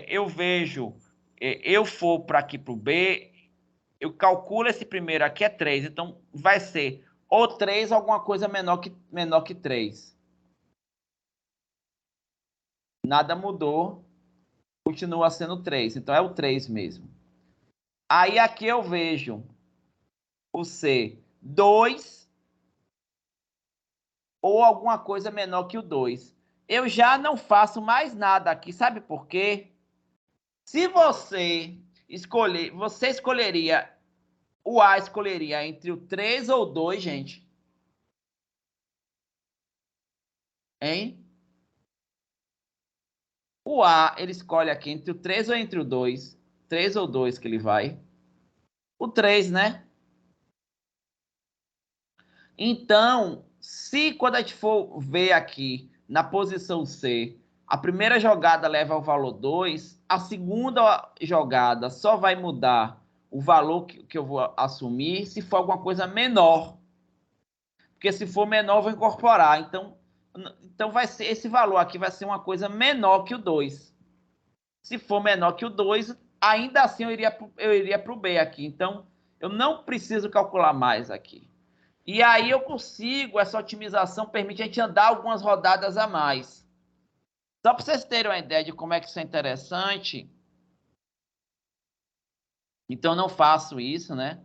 eu vejo, eu for para aqui para o B, eu calculo esse primeiro aqui é 3, então vai ser ou 3 ou alguma coisa menor que 3. Nada mudou, continua sendo 3, então é o 3 mesmo. Aí aqui eu vejo o C, 2 ou alguma coisa menor que o 2. Eu já não faço mais nada aqui, sabe por quê? Se você escolher, você escolheria, o A escolheria entre o 3 ou o 2, gente. Hein? O A, ele escolhe aqui entre o 3 ou entre o 2. 3 ou 2 que ele vai. O 3, né? Então, se quando a gente for ver aqui na posição C, a primeira jogada leva o valor 2, a segunda jogada só vai mudar o valor que eu vou assumir se for alguma coisa menor. Porque se for menor, eu vou incorporar. Então vai ser esse valor aqui vai ser uma coisa menor que o 2. Se for menor que o 2, ainda assim eu iria para o B aqui. Então, eu não preciso calcular mais aqui. E aí eu consigo, essa otimização permite a gente andar algumas rodadas a mais. Só para vocês terem uma ideia de como é que isso é interessante. Então, eu não faço isso, né?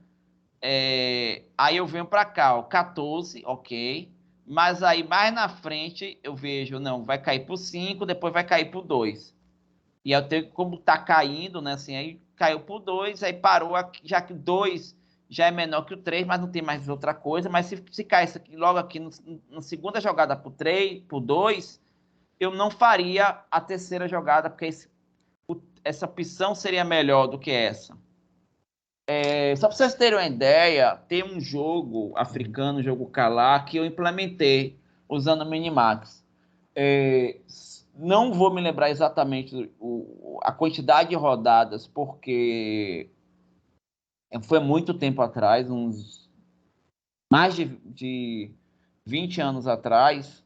Aí eu venho para cá, ó, 14, ok. Mas aí mais na frente eu vejo, não, vai cair para o 5, depois vai cair para o 2. E eu tenho como tá caindo, né? Assim, aí caiu para o 2, aí parou aqui, já que o 2 já é menor que o 3, mas não tem mais outra coisa. Mas se cair isso aqui, logo aqui na segunda jogada para o 3, para o 2, eu não faria a terceira jogada, porque essa opção seria melhor do que essa. Só para vocês terem uma ideia, tem um jogo africano, um jogo Calá, que eu implementei usando o Minimax. Não vou me lembrar exatamente a quantidade de rodadas, porque foi muito tempo atrás, mais de 20 anos atrás,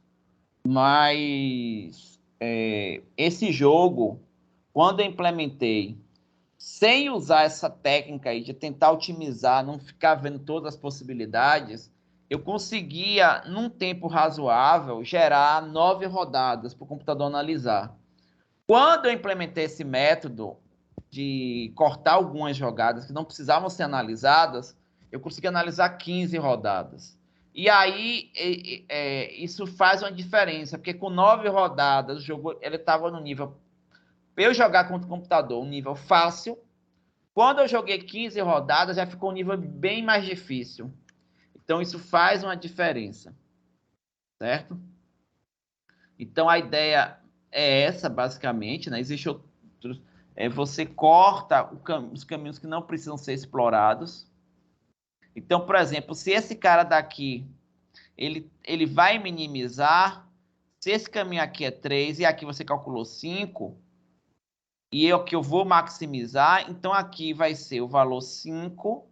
mas esse jogo, quando eu implementei, sem usar essa técnica aí de tentar otimizar, não ficar vendo todas as possibilidades, eu conseguia, num tempo razoável, gerar 9 rodadas para o computador analisar. Quando eu implementei esse método de cortar algumas jogadas que não precisavam ser analisadas, eu consegui analisar 15 rodadas. E aí, isso faz uma diferença, porque com 9 rodadas, o jogo estava no nível... Eu jogar contra o computador, um nível fácil. Quando eu joguei 15 rodadas, já ficou um nível bem mais difícil. Então, isso faz uma diferença. Certo? Então, a ideia é essa, basicamente, né? Existe outros... você corta os caminhos que não precisam ser explorados. Então, por exemplo, se esse cara daqui, ele vai minimizar, se esse caminho aqui é 3 e aqui você calculou 5, e eu vou maximizar, então aqui vai ser o valor 5,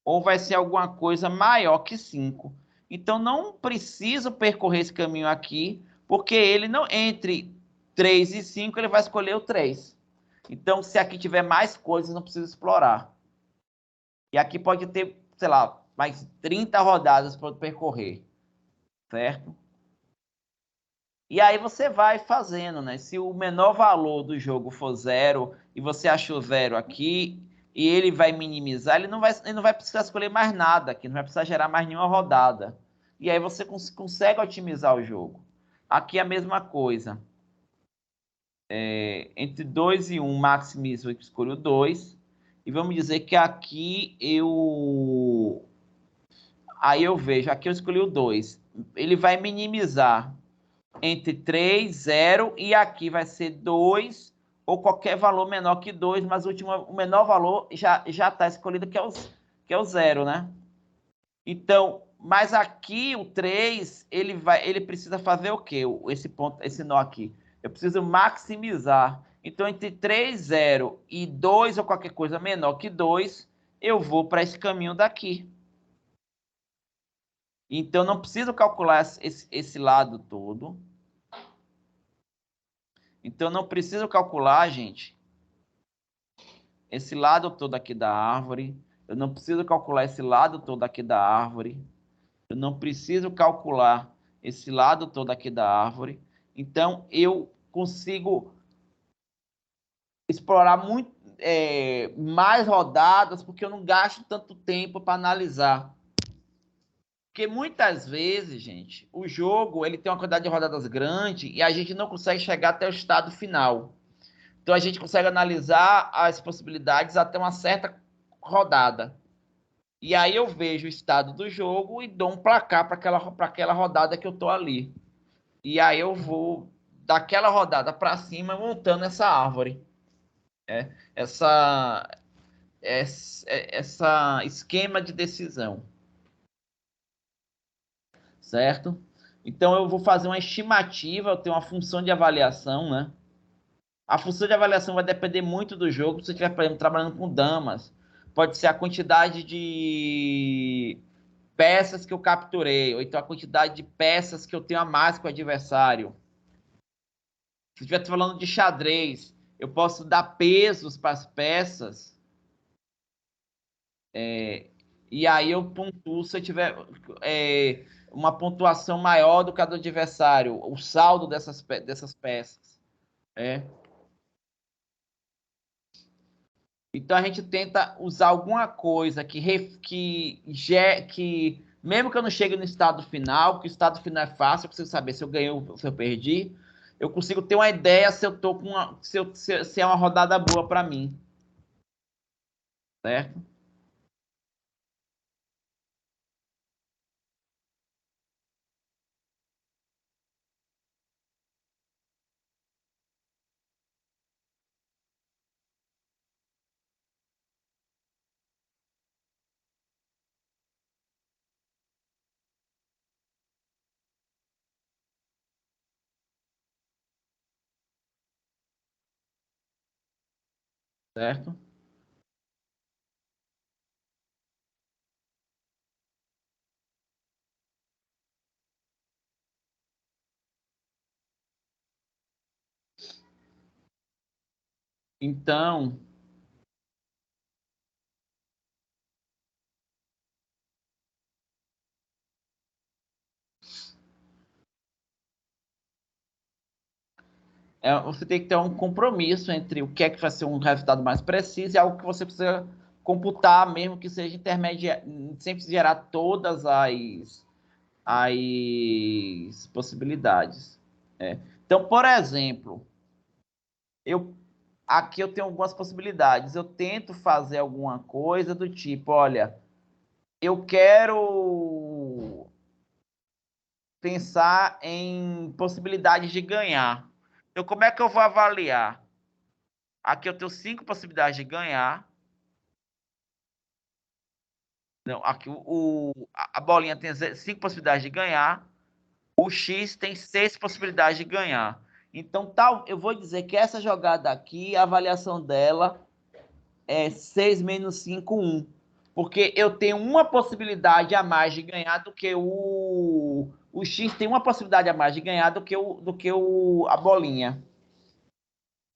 ou vai ser alguma coisa maior que 5. Então, não preciso percorrer esse caminho aqui, porque ele não, entre 3 e 5, ele vai escolher o 3. Então, se aqui tiver mais coisas, não precisa explorar. E aqui pode ter, sei lá, mais 30 rodadas para percorrer, certo? E aí você vai fazendo, né? Se o menor valor do jogo for 0 e você achou 0 aqui, e ele vai minimizar, ele não vai precisar escolher mais nada aqui, não vai precisar gerar mais nenhuma rodada. E aí você consegue otimizar o jogo. Aqui é a mesma coisa. Entre 2 e 1, maximizo, eu escolho 2. E vamos dizer que aqui aí eu vejo, aqui eu escolhi o 2. Ele vai minimizar entre 3, 0, e aqui vai ser 2 ou qualquer valor menor que 2, mas o menor valor já está escolhido, que é o 0, né? Então, mas aqui o 3, ele precisa fazer o quê? Esse nó aqui. Eu preciso maximizar. Então, entre 3, 0 e 2 ou qualquer coisa menor que 2, eu vou para esse caminho daqui. Então, não preciso calcular esse lado todo. Então, não preciso calcular, gente, esse lado todo aqui da árvore. Eu não preciso calcular esse lado todo aqui da árvore. Eu não preciso calcular esse lado todo aqui da árvore. Então, eu consigo explorar muito mais rodadas, porque eu não gasto tanto tempo para analisar. Porque muitas vezes, gente, o jogo ele tem uma quantidade de rodadas grande e a gente não consegue chegar até o estado final. Então, a gente consegue analisar as possibilidades até uma certa rodada. E aí eu vejo o estado do jogo e dou um placar para aquela rodada que eu estou ali. E aí eu vou daquela rodada para cima montando essa árvore. Essa esquema de decisão. Certo? Então eu vou fazer uma estimativa, eu tenho uma função de avaliação, né? A função de avaliação vai depender muito do jogo. Se você estiver, por exemplo, trabalhando com damas, pode ser a quantidade de peças que eu capturei, ou então a quantidade de peças que eu tenho a mais com o adversário. Se eu estiver falando de xadrez, eu posso dar pesos para as peças, e aí eu pontuo se eu tiver uma pontuação maior do que a do adversário, o saldo dessas peças. Então a gente tenta usar alguma coisa que mesmo que eu não chegue no estado final, que o estado final é fácil, eu preciso saber se eu ganhei ou se eu perdi, eu consigo ter uma ideia se eu tô com se é uma rodada boa para mim, certo? Certo? Então, você tem que ter um compromisso entre o que é que vai ser um resultado mais preciso e algo que você precisa computar, mesmo que seja sem gerar todas as possibilidades. Então, por exemplo, aqui eu tenho algumas possibilidades. Eu tento fazer alguma coisa do tipo, olha, eu quero pensar em possibilidades de ganhar. Então, como é que eu vou avaliar? Aqui eu tenho 5 possibilidades de ganhar. Não, aqui a bolinha tem 5 possibilidades de ganhar. O X tem 6 possibilidades de ganhar. Então, eu vou dizer que essa jogada aqui, a avaliação dela é 6 menos 5, 1. Porque eu tenho uma possibilidade a mais de ganhar do que o X tem uma possibilidade a mais de ganhar do que a bolinha.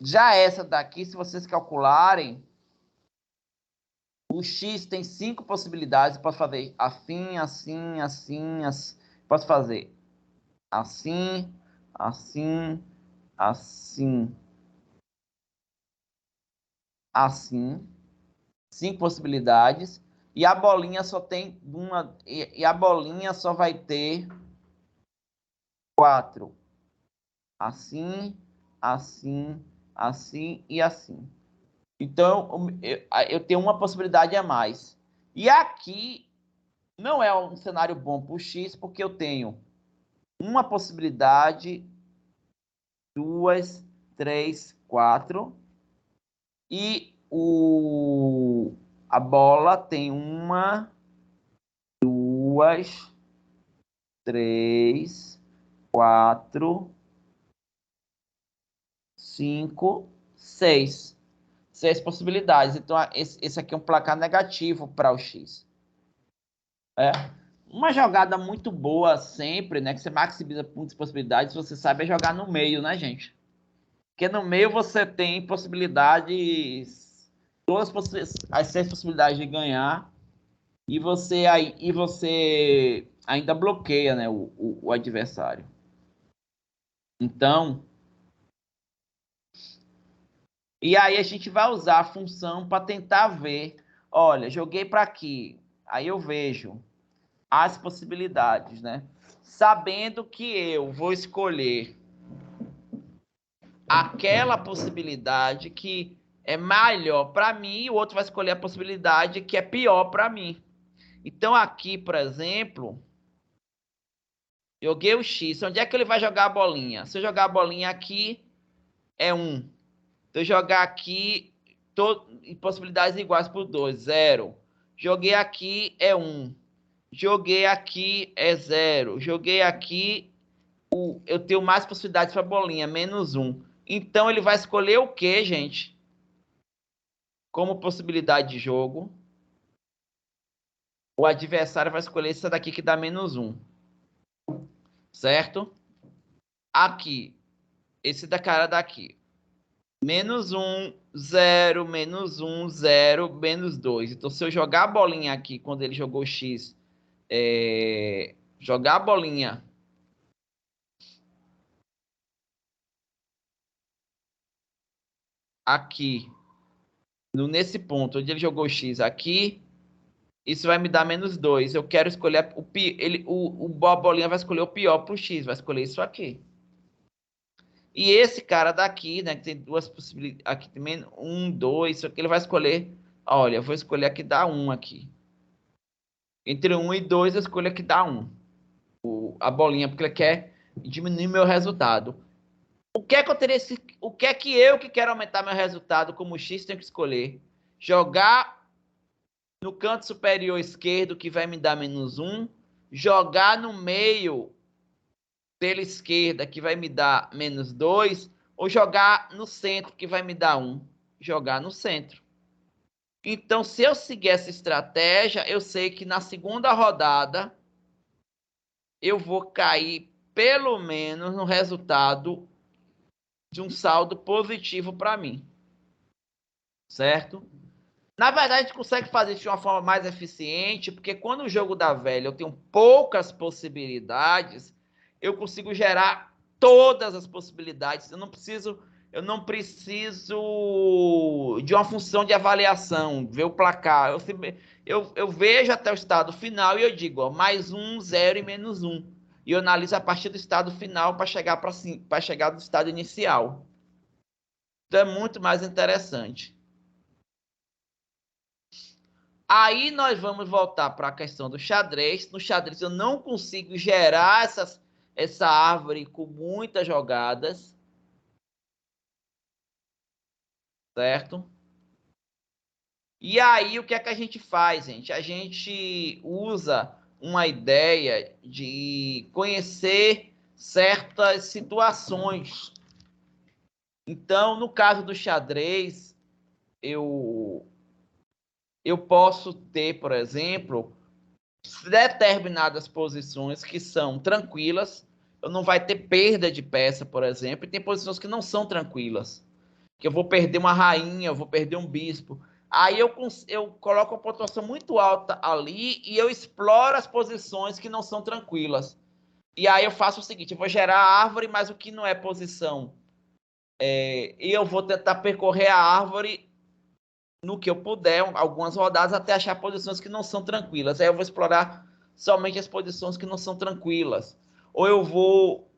Já essa daqui, se vocês calcularem, o X tem 5 possibilidades. Eu posso fazer assim, assim, assim, assim. Posso fazer assim, assim, assim, assim. 5 possibilidades. E a bolinha só tem uma. E a bolinha só vai ter 4. Assim, assim, assim e assim. Então, eu tenho uma possibilidade a mais. E aqui não é um cenário bom para o X, porque eu tenho uma possibilidade, 2, 3, 4. E a bola tem 1, 2, 3, 4, 5, 6. 6 possibilidades. Então, esse aqui é um placar negativo para o X. Uma jogada muito boa sempre, né? Que você maximiza muitas possibilidades, você sabe jogar no meio, né, gente? Porque no meio você tem possibilidades, as 6 possibilidades de ganhar, e você ainda bloqueia, né, o adversário. Então, e aí a gente vai usar a função para tentar ver, olha, joguei para aqui, aí eu vejo as possibilidades, né? Sabendo que eu vou escolher aquela possibilidade que é melhor para mim, e o outro vai escolher a possibilidade que é pior para mim. Então, aqui, por exemplo, joguei o X. Onde é que ele vai jogar a bolinha? Se eu jogar a bolinha aqui, é 1. Se eu jogar aqui, possibilidades iguais por 2, 0. Joguei aqui, é 1. Joguei aqui, é 0. Joguei aqui, eu tenho mais possibilidades para a bolinha, menos 1. Então, ele vai escolher o quê, gente? Como possibilidade de jogo. O adversário vai escolher essa daqui que dá menos 1. Certo? Aqui, esse da cara daqui. Menos 1, 0, menos 1, 0, menos 2. Então, se eu jogar a bolinha aqui, quando ele jogou X, jogar a bolinha aqui, nesse ponto, onde ele jogou X aqui, isso vai me dar menos 2. Eu quero escolher, a bolinha vai escolher o pior para o X, vai escolher isso aqui. E esse cara daqui, né, que tem duas possibilidades, aqui tem 1, 2, isso aqui ele vai escolher, olha, eu vou escolher aqui dá 1 aqui. Entre 1 e 2, eu escolho aqui dá 1. A bolinha, porque ele quer diminuir meu resultado. O que é que eu que quero aumentar meu resultado como X tenho que escolher? Jogar no canto superior esquerdo, que vai me dar menos 1. Jogar no meio pela esquerda, que vai me dar menos 2, ou jogar no centro, que vai me dar 1. Jogar no centro. Então, se eu seguir essa estratégia, eu sei que na segunda rodada eu vou cair pelo menos no resultado de um saldo positivo para mim. Certo? Na verdade, a gente consegue fazer isso de uma forma mais eficiente, porque quando o jogo dá velho, eu tenho poucas possibilidades, eu consigo gerar todas as possibilidades. Eu não preciso de uma função de avaliação, ver o placar. Eu vejo até o estado final e eu digo, ó, mais 1, 0 e menos 1. E eu analiso a partir do estado final para chegar no estado inicial. Então é muito mais interessante. Aí nós vamos voltar para a questão do xadrez. No xadrez eu não consigo gerar essa árvore com muitas jogadas. Certo? E aí o que é que a gente faz, gente? A gente usa uma ideia de conhecer certas situações. Então, no caso do xadrez, eu posso ter, por exemplo, determinadas posições que são tranquilas, eu não vai ter perda de peça, por exemplo, e tem posições que não são tranquilas, que eu vou perder uma rainha, eu vou perder um bispo. Aí eu coloco uma pontuação muito alta ali e eu exploro as posições que não são tranquilas. E aí eu faço o seguinte, eu vou gerar a árvore, mas o que não é posição, e eu vou tentar percorrer a árvore no que eu puder, algumas rodadas, até achar posições que não são tranquilas. Aí eu vou explorar somente as posições que não são tranquilas. Ou eu vou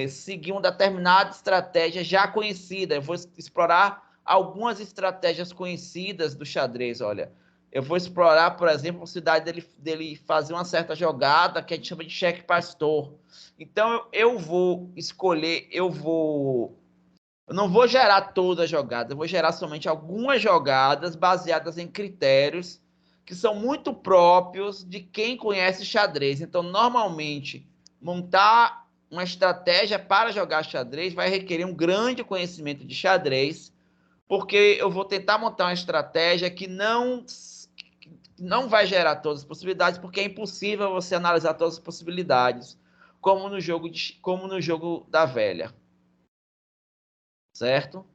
seguir uma determinada estratégia já conhecida. Eu vou explorar algumas estratégias conhecidas do xadrez. Olha, eu vou explorar, por exemplo, a possibilidade dele fazer uma certa jogada que a gente chama de cheque pastor. Então, eu vou escolher, eu não vou gerar todas as jogadas, eu vou gerar somente algumas jogadas baseadas em critérios que são muito próprios de quem conhece xadrez. Então, normalmente, montar uma estratégia para jogar xadrez vai requerer um grande conhecimento de xadrez, porque eu vou tentar montar uma estratégia que não vai gerar todas as possibilidades, porque é impossível você analisar todas as possibilidades, como no jogo da velha. Certo?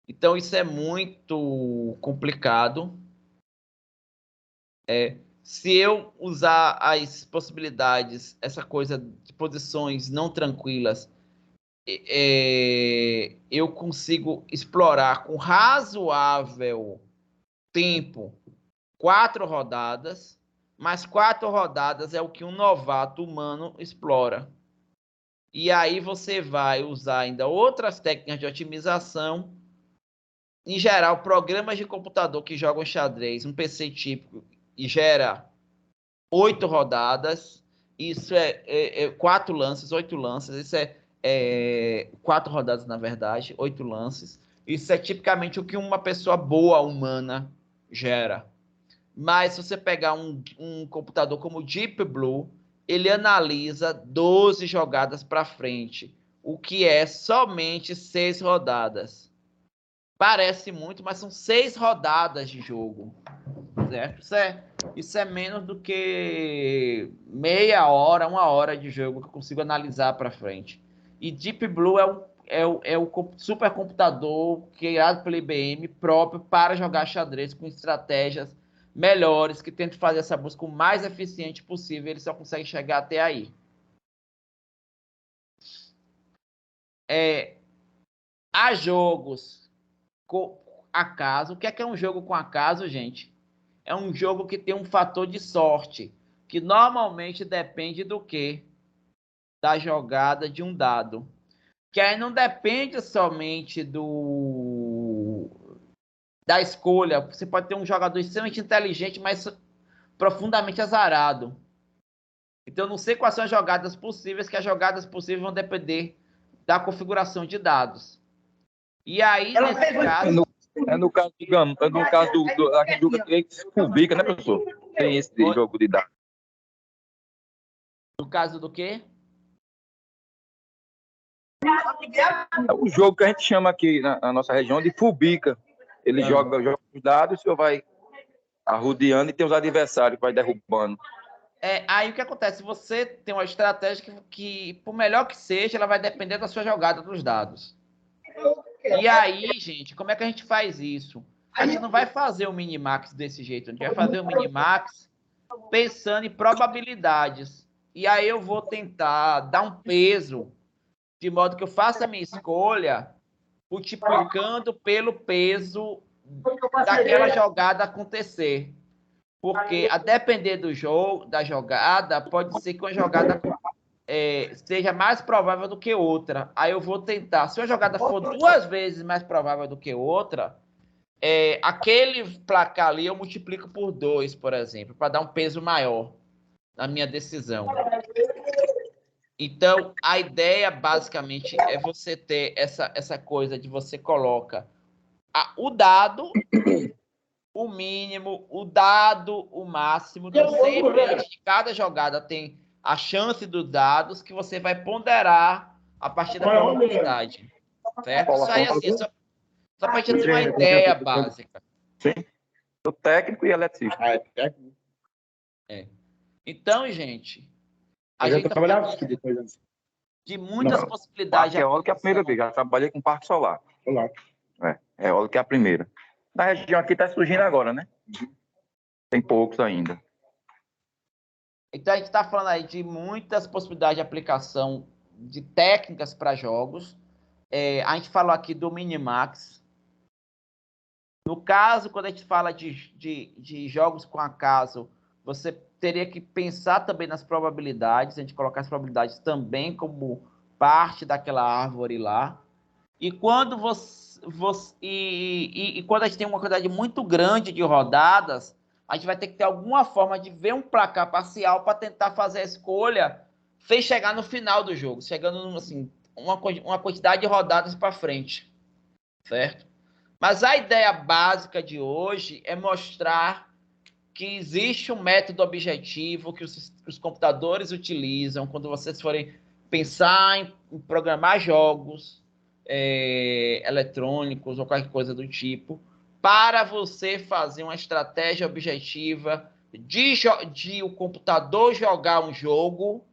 Então, isso é muito complicado. Se eu usar as possibilidades, essa coisa de posições não tranquilas, eu consigo explorar com razoável tempo 4 rodadas, mas 4 rodadas é o que um novato humano explora. E aí você vai usar ainda outras técnicas de otimização. Em geral, programas de computador que jogam xadrez, um PC típico, e gera 8 rodadas. Isso é 4 lances, 8 lances. Isso é 4 rodadas, na verdade, 8 lances. Isso é tipicamente o que uma pessoa boa, humana, gera. Mas se você pegar um computador como o Deep Blue, ele analisa 12 jogadas para frente, o que é somente 6 rodadas. Parece muito, mas são 6 rodadas de jogo, certo? Isso é menos do que meia hora, 1 hora de jogo que eu consigo analisar para frente. E Deep Blue é o supercomputador criado pela IBM próprio para jogar xadrez com estratégias melhores, que tentam fazer essa busca o mais eficiente possível. Ele só consegue chegar até aí. Há jogos com acaso. O que é um jogo com acaso, gente? É um jogo que tem um fator de sorte, que normalmente depende do quê? Da jogada de um dado. Que aí não depende somente da escolha. Você pode ter um jogador extremamente inteligente, mas profundamente azarado. Então, eu não sei quais são as jogadas possíveis, que as jogadas possíveis vão depender da configuração de dados. E aí, nesse caso... No caso a gente joga Fubica, né, professor? Tem esse jogo de dados. No caso do quê? É o jogo que a gente chama aqui na nossa região de Fubica. Ele joga os dados, o senhor vai arrodeando e tem os adversários que vai derrubando. Aí o que acontece? Você tem uma estratégia que, por melhor que seja, ela vai depender da sua jogada dos dados. E aí, gente, como é que a gente faz isso? A gente não vai fazer o minimax desse jeito. A gente vai fazer o minimax pensando em probabilidades. E aí eu vou tentar dar um peso, de modo que eu faça a minha escolha multiplicando pelo peso daquela jogada acontecer. Porque, a depender do jogo, da jogada, pode ser que uma jogada seja mais provável do que outra. Aí eu vou tentar. Se uma jogada for 2 vezes mais provável do que outra, aquele placar ali eu multiplico por 2, por exemplo, para dar um peso maior na minha decisão. Então, a ideia, basicamente, é você ter essa coisa de você coloca o dado, o mínimo, o dado, o máximo. Então, sempre antes de cada jogada tem a chance dos dados que você vai ponderar a partir da probabilidade. Certo? Isso aí, assim, só para a gente ter uma ideia básica. Sim. O técnico e eletricista. Então, gente, a gente trabalhava de muitas possibilidades. Parque eólico é a primeira vez. Já trabalhei com parque solar. Eólico é a primeira. Na região aqui está surgindo agora, né? Tem poucos ainda. Então, a gente está falando aí de muitas possibilidades de aplicação de técnicas para jogos. A gente falou aqui do Minimax. No caso, quando a gente fala de jogos com acaso, você teria que pensar também nas probabilidades, a gente colocar as probabilidades também como parte daquela árvore lá. E quando quando a gente tem uma quantidade muito grande de rodadas, a gente vai ter que ter alguma forma de ver um placar parcial para tentar fazer a escolha sem chegar no final do jogo, chegando assim, uma quantidade de rodadas para frente, certo? Mas a ideia básica de hoje é mostrar que existe um método objetivo que os computadores utilizam quando vocês forem pensar em programar jogos eletrônicos ou qualquer coisa do tipo, para você fazer uma estratégia objetiva de o computador jogar um jogo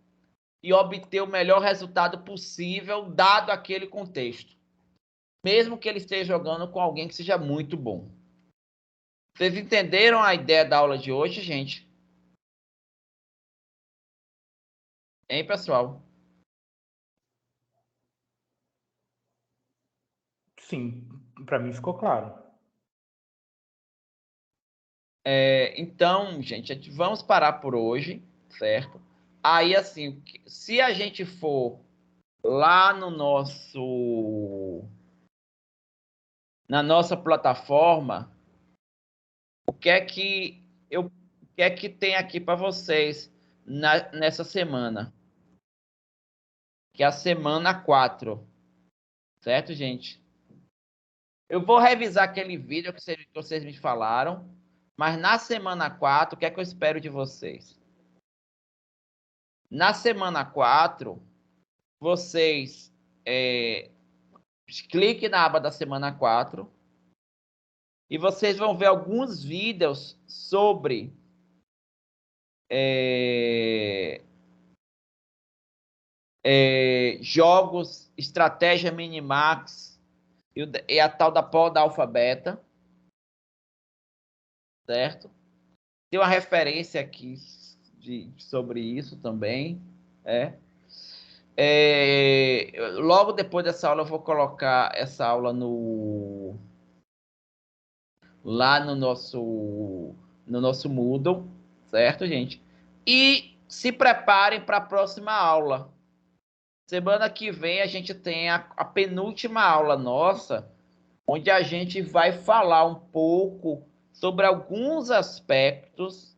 e obter o melhor resultado possível, dado aquele contexto. Mesmo que ele esteja jogando com alguém que seja muito bom. Vocês entenderam a ideia da aula de hoje, gente? Hein, pessoal? Sim, para mim ficou claro. Então, gente, vamos parar por hoje, certo? Aí, assim, se a gente for lá na nossa plataforma, o que é que tem aqui para vocês nessa semana? Que é a semana 4, certo, gente? Eu vou revisar aquele vídeo que vocês me falaram, mas na semana 4, o que é que eu espero de vocês? Na semana 4, vocês cliquem na aba da semana 4 e vocês vão ver alguns vídeos sobre jogos, estratégia Minimax e a tal da poda alfa beta, certo? Tem uma referência aqui sobre isso também. Logo depois dessa aula eu vou colocar essa aula lá no nosso Moodle, certo, gente? E se preparem para a próxima aula. Semana que vem a gente tem a penúltima aula nossa, onde a gente vai falar um pouco sobre alguns aspectos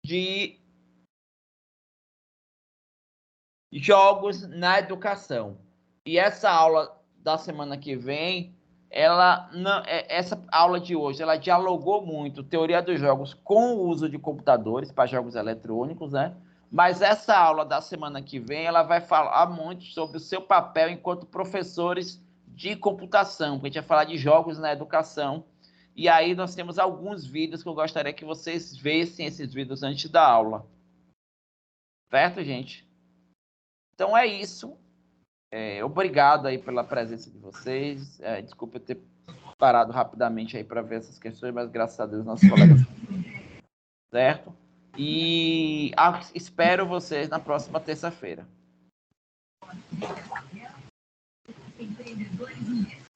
de jogos na educação. E essa aula da semana que vem, essa aula de hoje, ela dialogou muito teoria dos jogos com o uso de computadores para jogos eletrônicos, né? Mas essa aula da semana que vem, ela vai falar muito sobre o seu papel enquanto professores de computação, porque a gente vai falar de jogos na educação. E aí nós temos alguns vídeos que eu gostaria que vocês vissem esses vídeos antes da aula. Certo, gente? Então é isso. Obrigado aí pela presença de vocês. Desculpa eu ter parado rapidamente aí para ver essas questões, mas graças a Deus nossos colegas. Certo? E espero vocês na próxima terça-feira.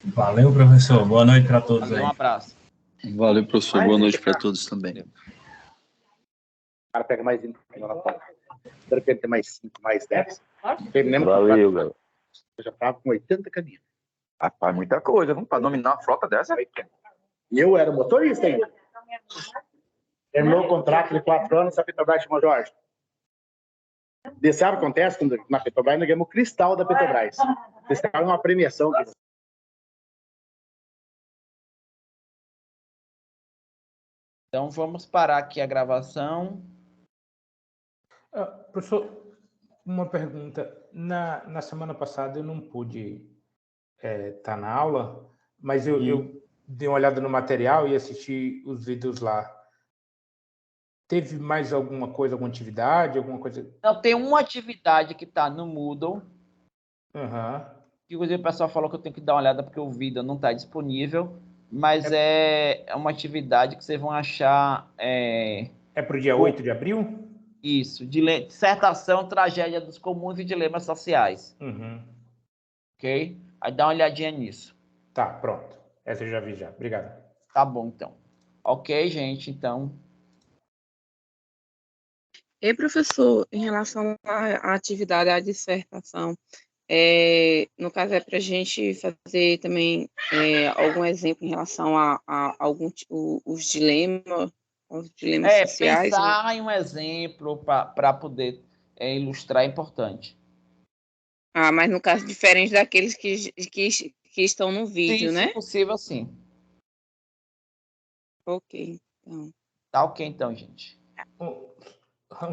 Valeu, professor. Boa noite para todos aí. Um abraço. Valeu, professor. Boa noite para todos também. O cara pega mais 20 na foto. Espero que ele tenha mais 5, mais 10. Valeu, galera. Eu já estava com 80 caminhões. Rapaz, muita coisa, vamos para dominar uma frota dessa. E eu era motorista ainda. Terminou o contrato de 4 anos, a Petrobras chamou Jorge. Você sabe o que acontece quando na Petrobras nós ganhamos o cristal da Petrobras. Cristal é uma premiação. Então vamos parar aqui a gravação. Professor, uma pergunta. Na semana passada eu não pude estar na aula, mas eu dei uma olhada no material e assisti os vídeos lá. Teve mais alguma coisa, alguma atividade, alguma coisa? Não, tem uma atividade que está no Moodle. Que inclusive o pessoal falou que eu tenho que dar uma olhada porque o vídeo não está disponível, mas é uma atividade que vocês vão achar... É para o dia 8 de abril? Isso, dissertação, tragédia dos comuns e dilemas sociais. Ok? Aí dá uma olhadinha nisso. Tá, pronto. Essa eu já vi já. Obrigado. Tá bom, então. Ok, gente, então... E, professor, em relação à atividade, à dissertação, No caso, é para a gente fazer também algum exemplo em relação a algum os dilemas sociais, né? Pensar em um exemplo para poder ilustrar é importante. Mas no caso, diferente daqueles que estão no vídeo, Sim, né? se possível, sim. Ok, então. Tá ok, então, gente. Uma